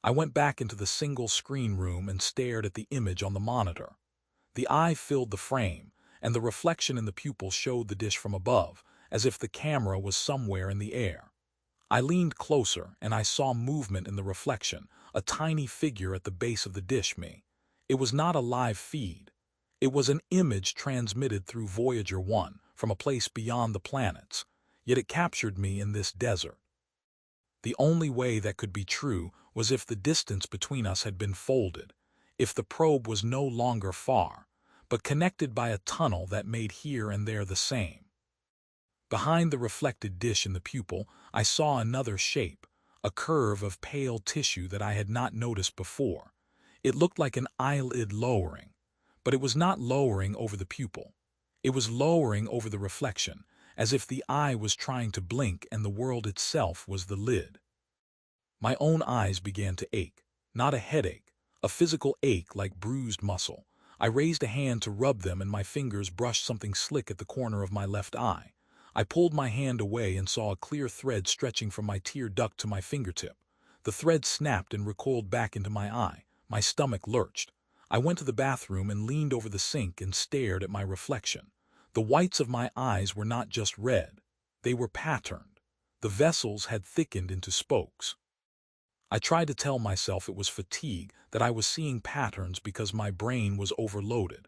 I went back into the single-screen room and stared at the image on the monitor. The eye filled the frame, and the reflection in the pupil showed the dish from above, as if the camera was somewhere in the air. I leaned closer, and I saw movement in the reflection, a tiny figure at the base of the dish. It was not a live feed. It was an image transmitted through Voyager 1 from a place beyond the planets, yet it captured me in this desert. The only way that could be true was if the distance between us had been folded, if the probe was no longer far, but connected by a tunnel that made here and there the same. Behind the reflected dish in the pupil, I saw another shape, a curve of pale tissue that I had not noticed before. It looked like an eyelid lowering, but it was not lowering over the pupil. It was lowering over the reflection, as if the eye was trying to blink and the world itself was the lid. My own eyes began to ache, not a headache, a physical ache like bruised muscle. I raised a hand to rub them and my fingers brushed something slick at the corner of my left eye. I pulled my hand away and saw a clear thread stretching from my tear duct to my fingertip. The thread snapped and recoiled back into my eye. My stomach lurched. I went to the bathroom and leaned over the sink and stared at my reflection. The whites of my eyes were not just red. They were patterned. The vessels had thickened into spokes. I tried to tell myself it was fatigue, that I was seeing patterns because my brain was overloaded.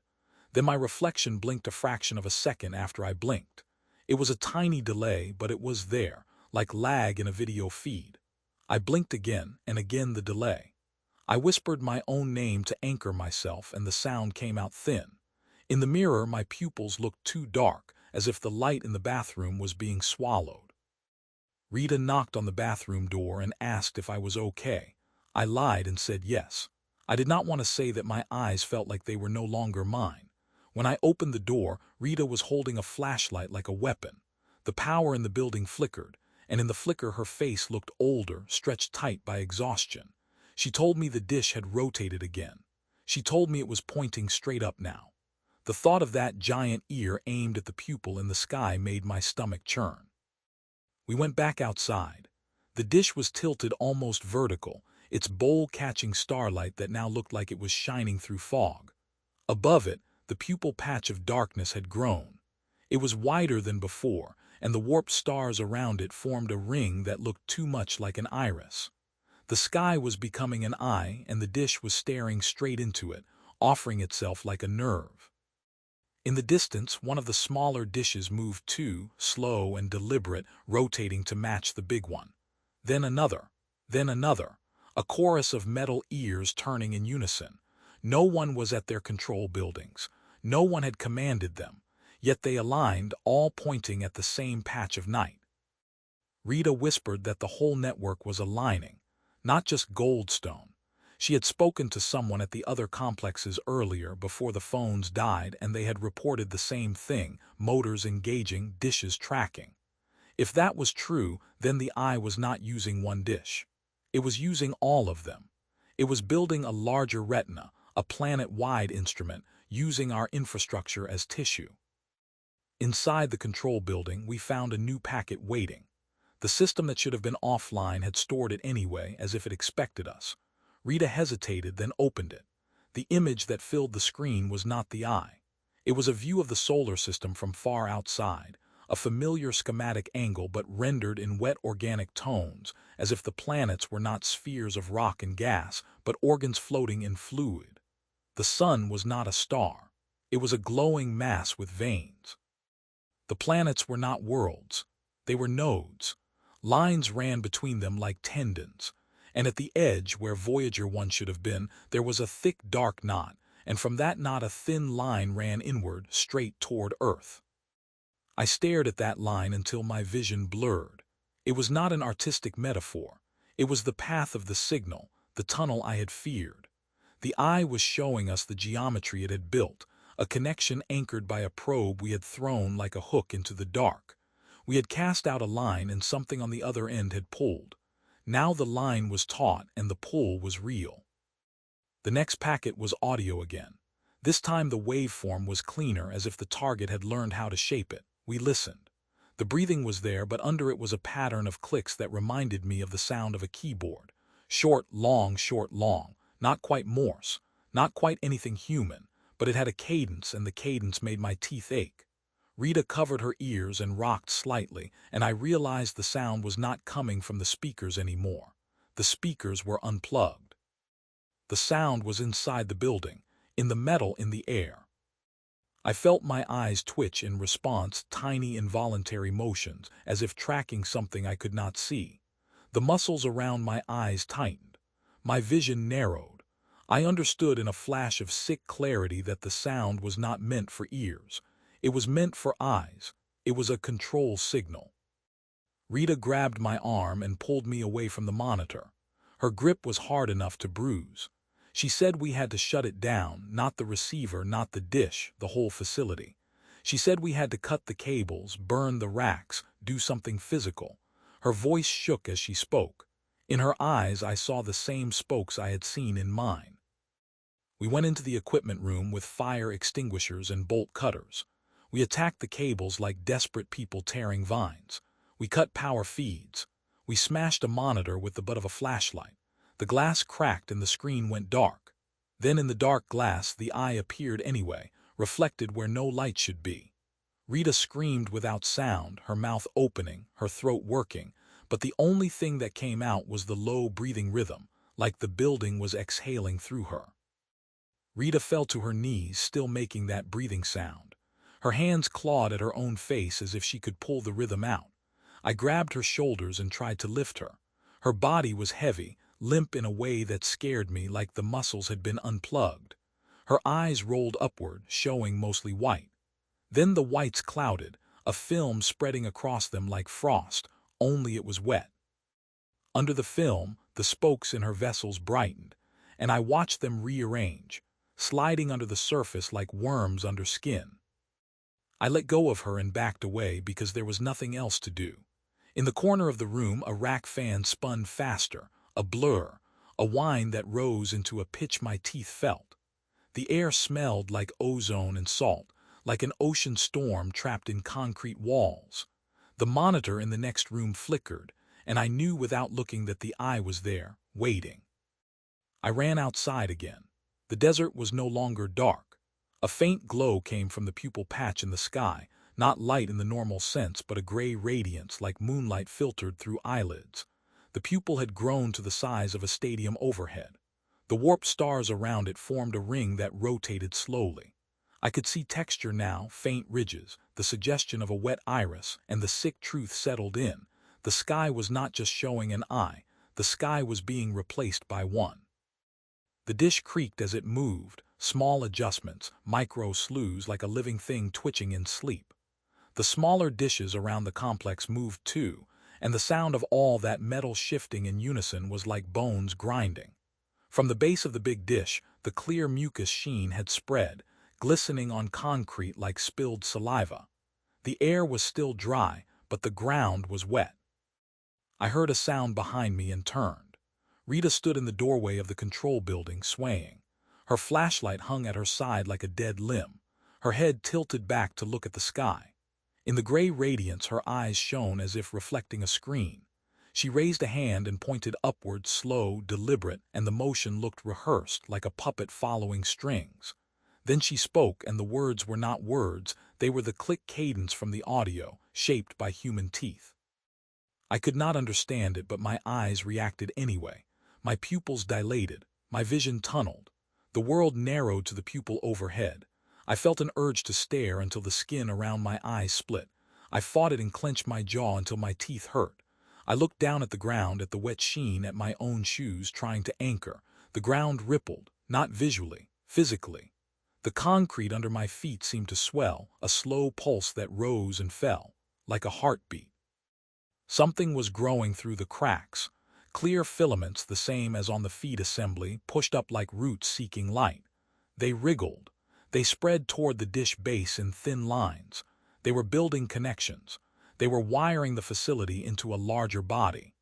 Then my reflection blinked a fraction of a second after I blinked. It was a tiny delay, but it was there, like lag in a video feed. I blinked again, and again the delay. I whispered my own name to anchor myself, and the sound came out thin. In the mirror, my pupils looked too dark, as if the light in the bathroom was being swallowed. Rita knocked on the bathroom door and asked if I was okay. I lied and said yes. I did not want to say that my eyes felt like they were no longer mine. When I opened the door, Rita was holding a flashlight like a weapon. The power in the building flickered, and in the flicker her face looked older, stretched tight by exhaustion. She told me the dish had rotated again. She told me it was pointing straight up now. The thought of that giant ear aimed at the pupil in the sky made my stomach churn. We went back outside. The dish was tilted almost vertical, its bowl catching starlight that now looked like it was shining through fog. Above it, the pupil patch of darkness had grown. It was wider than before, and the warped stars around it formed a ring that looked too much like an iris. The sky was becoming an eye, and the dish was staring straight into it, offering itself like a nerve. In the distance, one of the smaller dishes moved too, slow and deliberate, rotating to match the big one. Then another, a chorus of metal ears turning in unison. No one was at their control buildings. No one had commanded them, yet they aligned, all pointing at the same patch of night. Rita whispered that the whole network was aligning, not just Goldstone. She had spoken to someone at the other complexes earlier before the phones died, and they had reported the same thing, motors engaging, dishes tracking. If that was true, then the eye was not using one dish. It was using all of them. It was building a larger retina, a planet-wide instrument, using our infrastructure as tissue. Inside the control building, we found a new packet waiting. The system that should have been offline had stored it anyway, as if it expected us. Rita hesitated, then opened it. The image that filled the screen was not the eye. It was a view of the solar system from far outside, a familiar schematic angle but rendered in wet organic tones, as if the planets were not spheres of rock and gas, but organs floating in fluid. The sun was not a star. It was a glowing mass with veins. The planets were not worlds. They were nodes. Lines ran between them like tendons. And at the edge, where Voyager 1 should have been, there was a thick dark knot, and from that knot a thin line ran inward, straight toward Earth. I stared at that line until my vision blurred. It was not an artistic metaphor. It was the path of the signal, the tunnel I had feared. The eye was showing us the geometry it had built, a connection anchored by a probe we had thrown like a hook into the dark. We had cast out a line and something on the other end had pulled. Now the line was taut and the pull was real. The next packet was audio again. This time the waveform was cleaner, as if the target had learned how to shape it. We listened. The breathing was there, but under it was a pattern of clicks that reminded me of the sound of a keyboard. Short, long, not quite Morse, not quite anything human, but it had a cadence, and the cadence made my teeth ache. Rita covered her ears and rocked slightly, and I realized the sound was not coming from the speakers anymore. The speakers were unplugged. The sound was inside the building, in the metal in the air. I felt my eyes twitch in response, tiny involuntary motions, as if tracking something I could not see. The muscles around my eyes tightened. My vision narrowed. I understood in a flash of sick clarity that the sound was not meant for ears. It was meant for eyes. It was a control signal. Rita grabbed my arm and pulled me away from the monitor. Her grip was hard enough to bruise. She said we had to shut it down, not the receiver, not the dish, the whole facility. She said we had to cut the cables, burn the racks, do something physical. Her voice shook as she spoke. In her eyes I saw the same spokes I had seen in mine. We went into the equipment room with fire extinguishers and bolt cutters. We attacked the cables like desperate people tearing vines. We cut power feeds. We smashed a monitor with the butt of a flashlight. The glass cracked and the screen went dark. Then in the dark glass the eye appeared anyway, reflected where no light should be. Rita screamed without sound, her mouth opening, her throat working, but the only thing that came out was the low breathing rhythm, like the building was exhaling through her. Rita fell to her knees, still making that breathing sound. Her hands clawed at her own face as if she could pull the rhythm out. I grabbed her shoulders and tried to lift her. Her body was heavy, limp in a way that scared me, like the muscles had been unplugged. Her eyes rolled upward, showing mostly white. Then the whites clouded, a film spreading across them like frost, only it was wet. Under the film, the spokes in her vessels brightened, and I watched them rearrange, sliding under the surface like worms under skin. I let go of her and backed away because there was nothing else to do. In the corner of the room, a rack fan spun faster, a blur, a whine that rose into a pitch my teeth felt. The air smelled like ozone and salt, like an ocean storm trapped in concrete walls. The monitor in the next room flickered, and I knew without looking that the eye was there, waiting. I ran outside again. The desert was no longer dark. A faint glow came from the pupil patch in the sky, not light in the normal sense, but a gray radiance like moonlight filtered through eyelids. The pupil had grown to the size of a stadium overhead. The warped stars around it formed a ring that rotated slowly. I could see texture now, faint ridges, the suggestion of a wet iris, and the sick truth settled in. The sky was not just showing an eye, the sky was being replaced by one. The dish creaked as it moved, small adjustments, micro slews like a living thing twitching in sleep. The smaller dishes around the complex moved too, and the sound of all that metal shifting in unison was like bones grinding. From the base of the big dish, the clear mucus sheen had spread, glistening on concrete like spilled saliva. The air was still dry, but the ground was wet. I heard a sound behind me and turned. Rita stood in the doorway of the control building, swaying. Her flashlight hung at her side like a dead limb, her head tilted back to look at the sky. In the gray radiance, her eyes shone as if reflecting a screen. She raised a hand and pointed upward, slow, deliberate, and the motion looked rehearsed, like a puppet following strings. Then she spoke, and the words were not words, they were the click cadence from the audio, shaped by human teeth. I could not understand it, but my eyes reacted anyway. My pupils dilated, my vision tunneled. The world narrowed to the pupil overhead. I felt an urge to stare until the skin around my eyes split. I fought it and clenched my jaw until my teeth hurt. I looked down at the ground, at the wet sheen, at my own shoes, trying to anchor. The ground rippled, not visually, physically. The concrete under my feet seemed to swell, a slow pulse that rose and fell, like a heartbeat. Something was growing through the cracks. Clear filaments, the same as on the feed assembly, pushed up like roots seeking light. They wriggled. They spread toward the dish base in thin lines. They were building connections. They were wiring the facility into a larger body.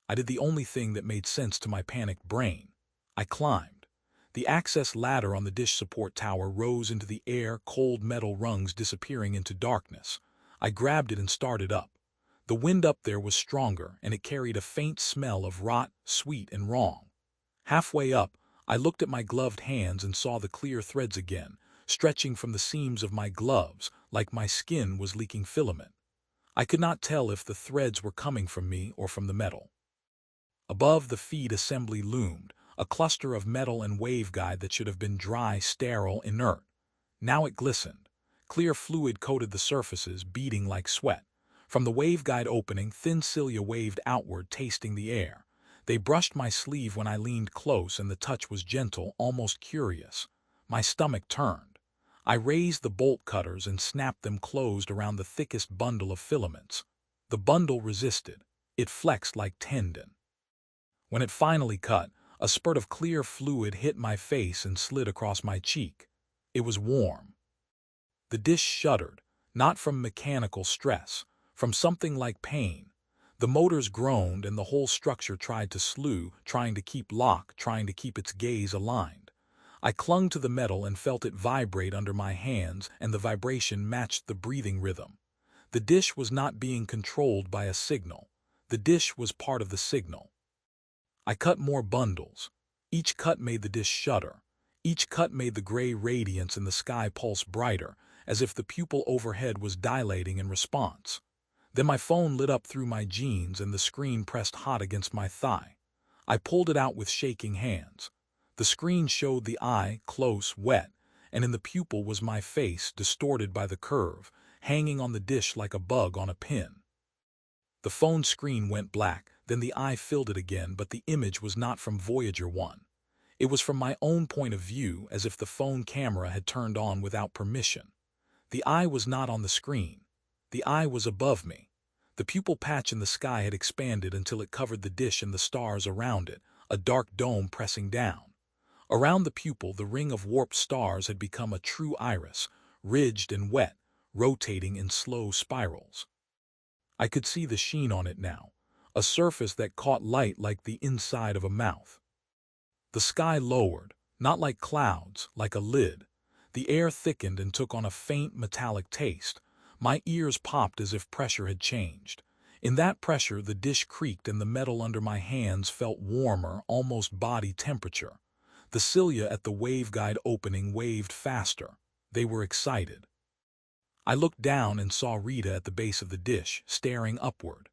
I did the only thing that made sense to my panicked brain. I climbed. The access ladder on the dish support tower rose into the air, cold metal rungs disappearing into darkness. I grabbed it and started up. The wind up there was stronger, and it carried a faint smell of rot, sweet and wrong. Halfway up, I looked at my gloved hands and saw the clear threads again, stretching from the seams of my gloves, like my skin was leaking filament. I could not tell if the threads were coming from me or from the metal. Above, the feed assembly loomed, a cluster of metal and waveguide that should have been dry, sterile, inert. Now it glistened. Clear fluid coated the surfaces, beading like sweat. From the waveguide opening, thin cilia waved outward, tasting the air. They brushed my sleeve when I leaned close, and the touch was gentle, almost curious. My stomach turned. I raised the bolt cutters and snapped them closed around the thickest bundle of filaments. The bundle resisted. It flexed like tendon. When it finally cut, a spurt of clear fluid hit my face and slid across my cheek. It was warm. The dish shuddered, not from mechanical stress, from something like pain. The motors groaned and the whole structure tried to slew, trying to keep lock, trying to keep its gaze aligned. I clung to the metal and felt it vibrate under my hands, and the vibration matched the breathing rhythm. The dish was not being controlled by a signal. The dish was part of the signal. I cut more bundles. Each cut made the dish shudder. Each cut made the gray radiance in the sky pulse brighter, as if the pupil overhead was dilating in response. Then my phone lit up through my jeans and the screen pressed hot against my thigh. I pulled it out with shaking hands. The screen showed the eye, close, wet, and in the pupil was my face, distorted by the curve, hanging on the dish like a bug on a pin. The phone screen went black, then the eye filled it again, but the image was not from Voyager 1. It was from my own point of view, as if the phone camera had turned on without permission. The eye was not on the screen. The eye was above me. The pupil patch in the sky had expanded until it covered the dish and the stars around it, a dark dome pressing down. Around the pupil, the ring of warped stars had become a true iris, ridged and wet, rotating in slow spirals. I could see the sheen on it now, a surface that caught light like the inside of a mouth. The sky lowered, not like clouds, like a lid. The air thickened and took on a faint metallic taste. My ears popped as if pressure had changed. In that pressure, the dish creaked and the metal under my hands felt warmer, almost body temperature. The cilia at the waveguide opening waved faster. They were excited. I looked down and saw Rita at the base of the dish, staring upward.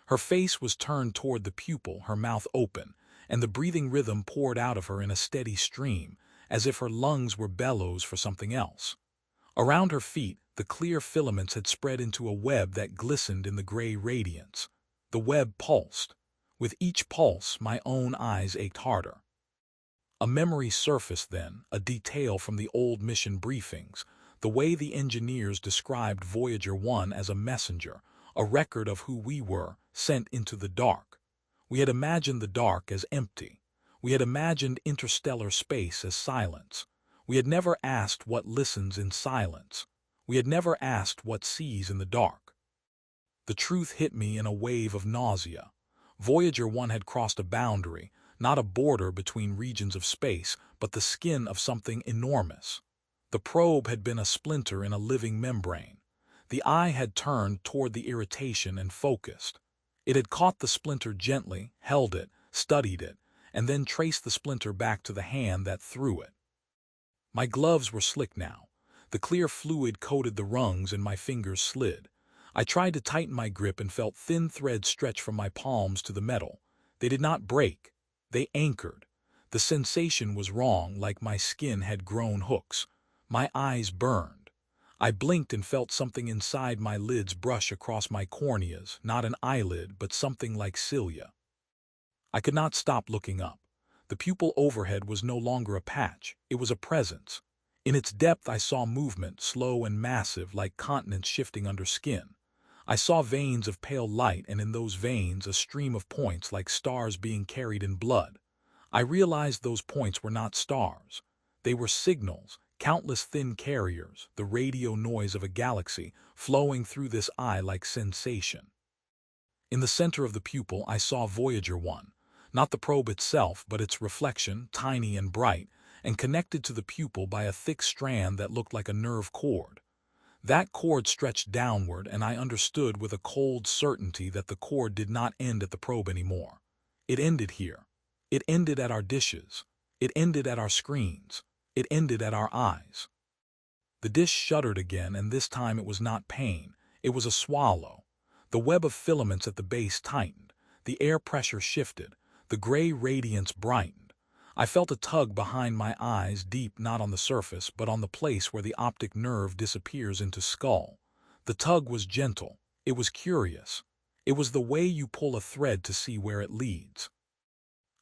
Her face was turned toward the pupil, her mouth open, and the breathing rhythm poured out of her in a steady stream, as if her lungs were bellows for something else. Around her feet, the clear filaments had spread into a web that glistened in the gray radiance. The web pulsed. With each pulse, my own eyes ached harder. A memory surfaced then, a detail from the old mission briefings, the way the engineers described Voyager 1 as a messenger, a record of who we were, sent into the dark. We had imagined the dark as empty. We had imagined interstellar space as silence. We had never asked what listens in silence. We had never asked what sees in the dark. The truth hit me in a wave of nausea. Voyager 1 had crossed a boundary, not a border between regions of space, but the skin of something enormous. The probe had been a splinter in a living membrane. The eye had turned toward the irritation and focused. It had caught the splinter gently, held it, studied it, and then traced the splinter back to the hand that threw it. My gloves were slick now. The clear fluid coated the rungs and my fingers slid. I tried to tighten my grip and felt thin threads stretch from my palms to the metal. They did not break. They anchored. The sensation was wrong, like my skin had grown hooks. My eyes burned. I blinked and felt something inside my lids brush across my corneas, not an eyelid, but something like cilia. I could not stop looking up. The pupil overhead was no longer a patch, it was a presence. In its depth I saw movement, slow and massive, like continents shifting under skin. I saw veins of pale light, and in those veins a stream of points like stars being carried in blood. I realized those points were not stars. They were signals, countless thin carriers, the radio noise of a galaxy, flowing through this eye like sensation. In the center of the pupil I saw Voyager 1, not the probe itself, but its reflection, tiny and bright, and connected to the pupil by a thick strand that looked like a nerve cord. That cord stretched downward, and I understood with a cold certainty that the cord did not end at the probe anymore. It ended here. It ended at our dishes. It ended at our screens. It ended at our eyes. The dish shuddered again, and this time it was not pain. It was a swallow. The web of filaments at the base tightened. The air pressure shifted. The gray radiance brightened. I felt a tug behind my eyes, deep, not on the surface, but on the place where the optic nerve disappears into skull. The tug was gentle. It was curious. It was the way you pull a thread to see where it leads.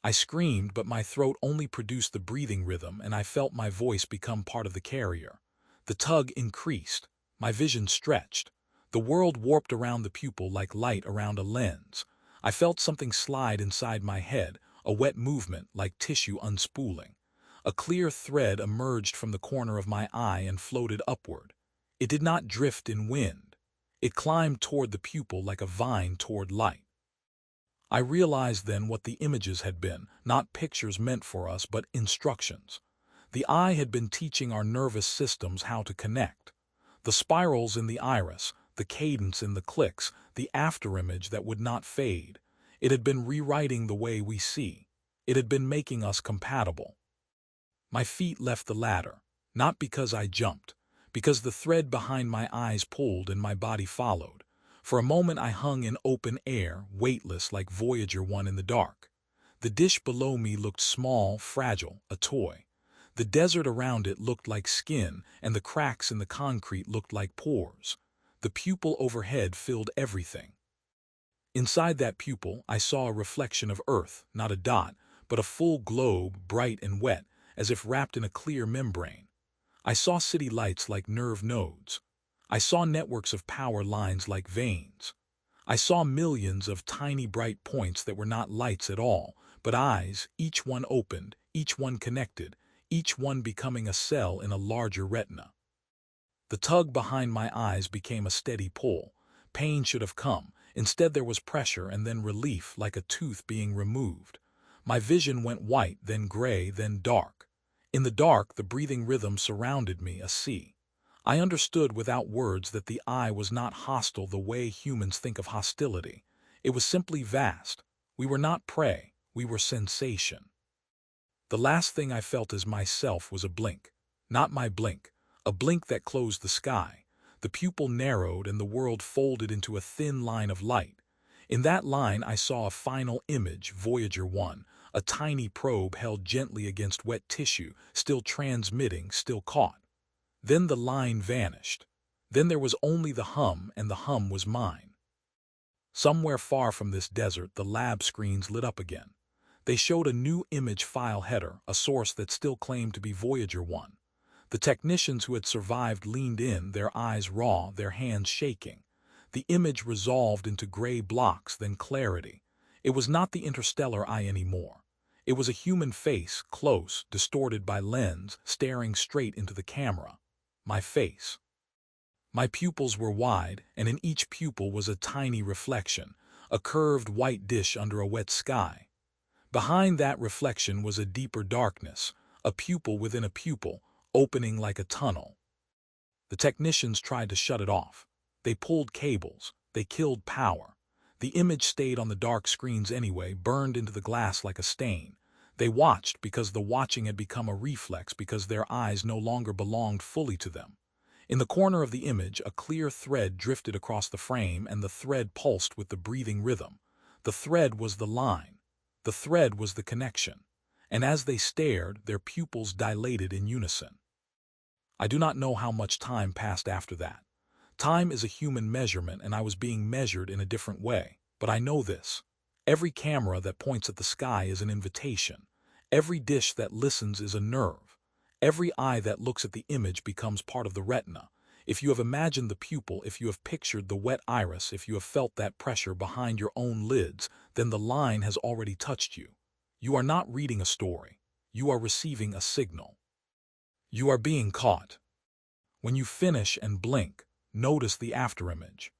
I screamed, but my throat only produced the breathing rhythm, and I felt my voice become part of the carrier. The tug increased. My vision stretched. The world warped around the pupil like light around a lens. I felt something slide inside my head, a wet movement like tissue unspooling. A clear thread emerged from the corner of my eye and floated upward. It did not drift in wind. It climbed toward the pupil like a vine toward light. I realized then what the images had been, not pictures meant for us, but instructions. The eye had been teaching our nervous systems how to connect. The spirals in the iris, the cadence in the clicks, the afterimage that would not fade. It had been rewriting the way we see. It had been making us compatible. My feet left the ladder, not because I jumped, because the thread behind my eyes pulled and my body followed. For a moment I hung in open air, weightless like Voyager 1 in the dark. The dish below me looked small, fragile, a toy. The desert around it looked like skin, and the cracks in the concrete looked like pores. The pupil overhead filled everything. Inside that pupil, I saw a reflection of Earth, not a dot, but a full globe, bright and wet, as if wrapped in a clear membrane. I saw city lights like nerve nodes. I saw networks of power lines like veins. I saw millions of tiny bright points that were not lights at all, but eyes, each one opened, each one connected, each one becoming a cell in a larger retina. The tug behind my eyes became a steady pull. Pain should have come. Instead there was pressure and then relief, like a tooth being removed. My vision went white, then gray, then dark. In the dark, the breathing rhythm surrounded me, a sea. I understood without words that the eye was not hostile the way humans think of hostility. It was simply vast. We were not prey, we were sensation. The last thing I felt as myself was a blink. Not my blink, a blink that closed the sky. The pupil narrowed and the world folded into a thin line of light. In that line I saw a final image, Voyager 1, a tiny probe held gently against wet tissue, still transmitting, still caught. Then the line vanished. Then there was only the hum, and the hum was mine. Somewhere far from this desert, the lab screens lit up again. They showed a new image file header, a source that still claimed to be Voyager 1. The technicians who had survived leaned in, their eyes raw, their hands shaking. The image resolved into gray blocks, then clarity. It was not the interstellar eye anymore. It was a human face, close, distorted by lens, staring straight into the camera. My face. My pupils were wide, and in each pupil was a tiny reflection, a curved white dish under a wet sky. Behind that reflection was a deeper darkness, a pupil within a pupil, opening like a tunnel. The technicians tried to shut it off. They pulled cables. They killed power. The image stayed on the dark screens anyway, burned into the glass like a stain. They watched because the watching had become a reflex, because their eyes no longer belonged fully to them. In the corner of the image, a clear thread drifted across the frame, and the thread pulsed with the breathing rhythm. The thread was the line. The thread was the connection. And as they stared, their pupils dilated in unison. I do not know how much time passed after that. Time is a human measurement, and I was being measured in a different way. But I know this. Every camera that points at the sky is an invitation. Every dish that listens is a nerve. Every eye that looks at the image becomes part of the retina. If you have imagined the pupil, if you have pictured the wet iris, if you have felt that pressure behind your own lids, then the line has already touched you. You are not reading a story. You are receiving a signal. You are being caught. When you finish and blink, notice the afterimage.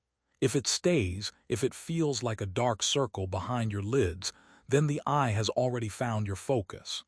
If it stays, if it feels like a dark circle behind your lids, then the eye has already found your focus.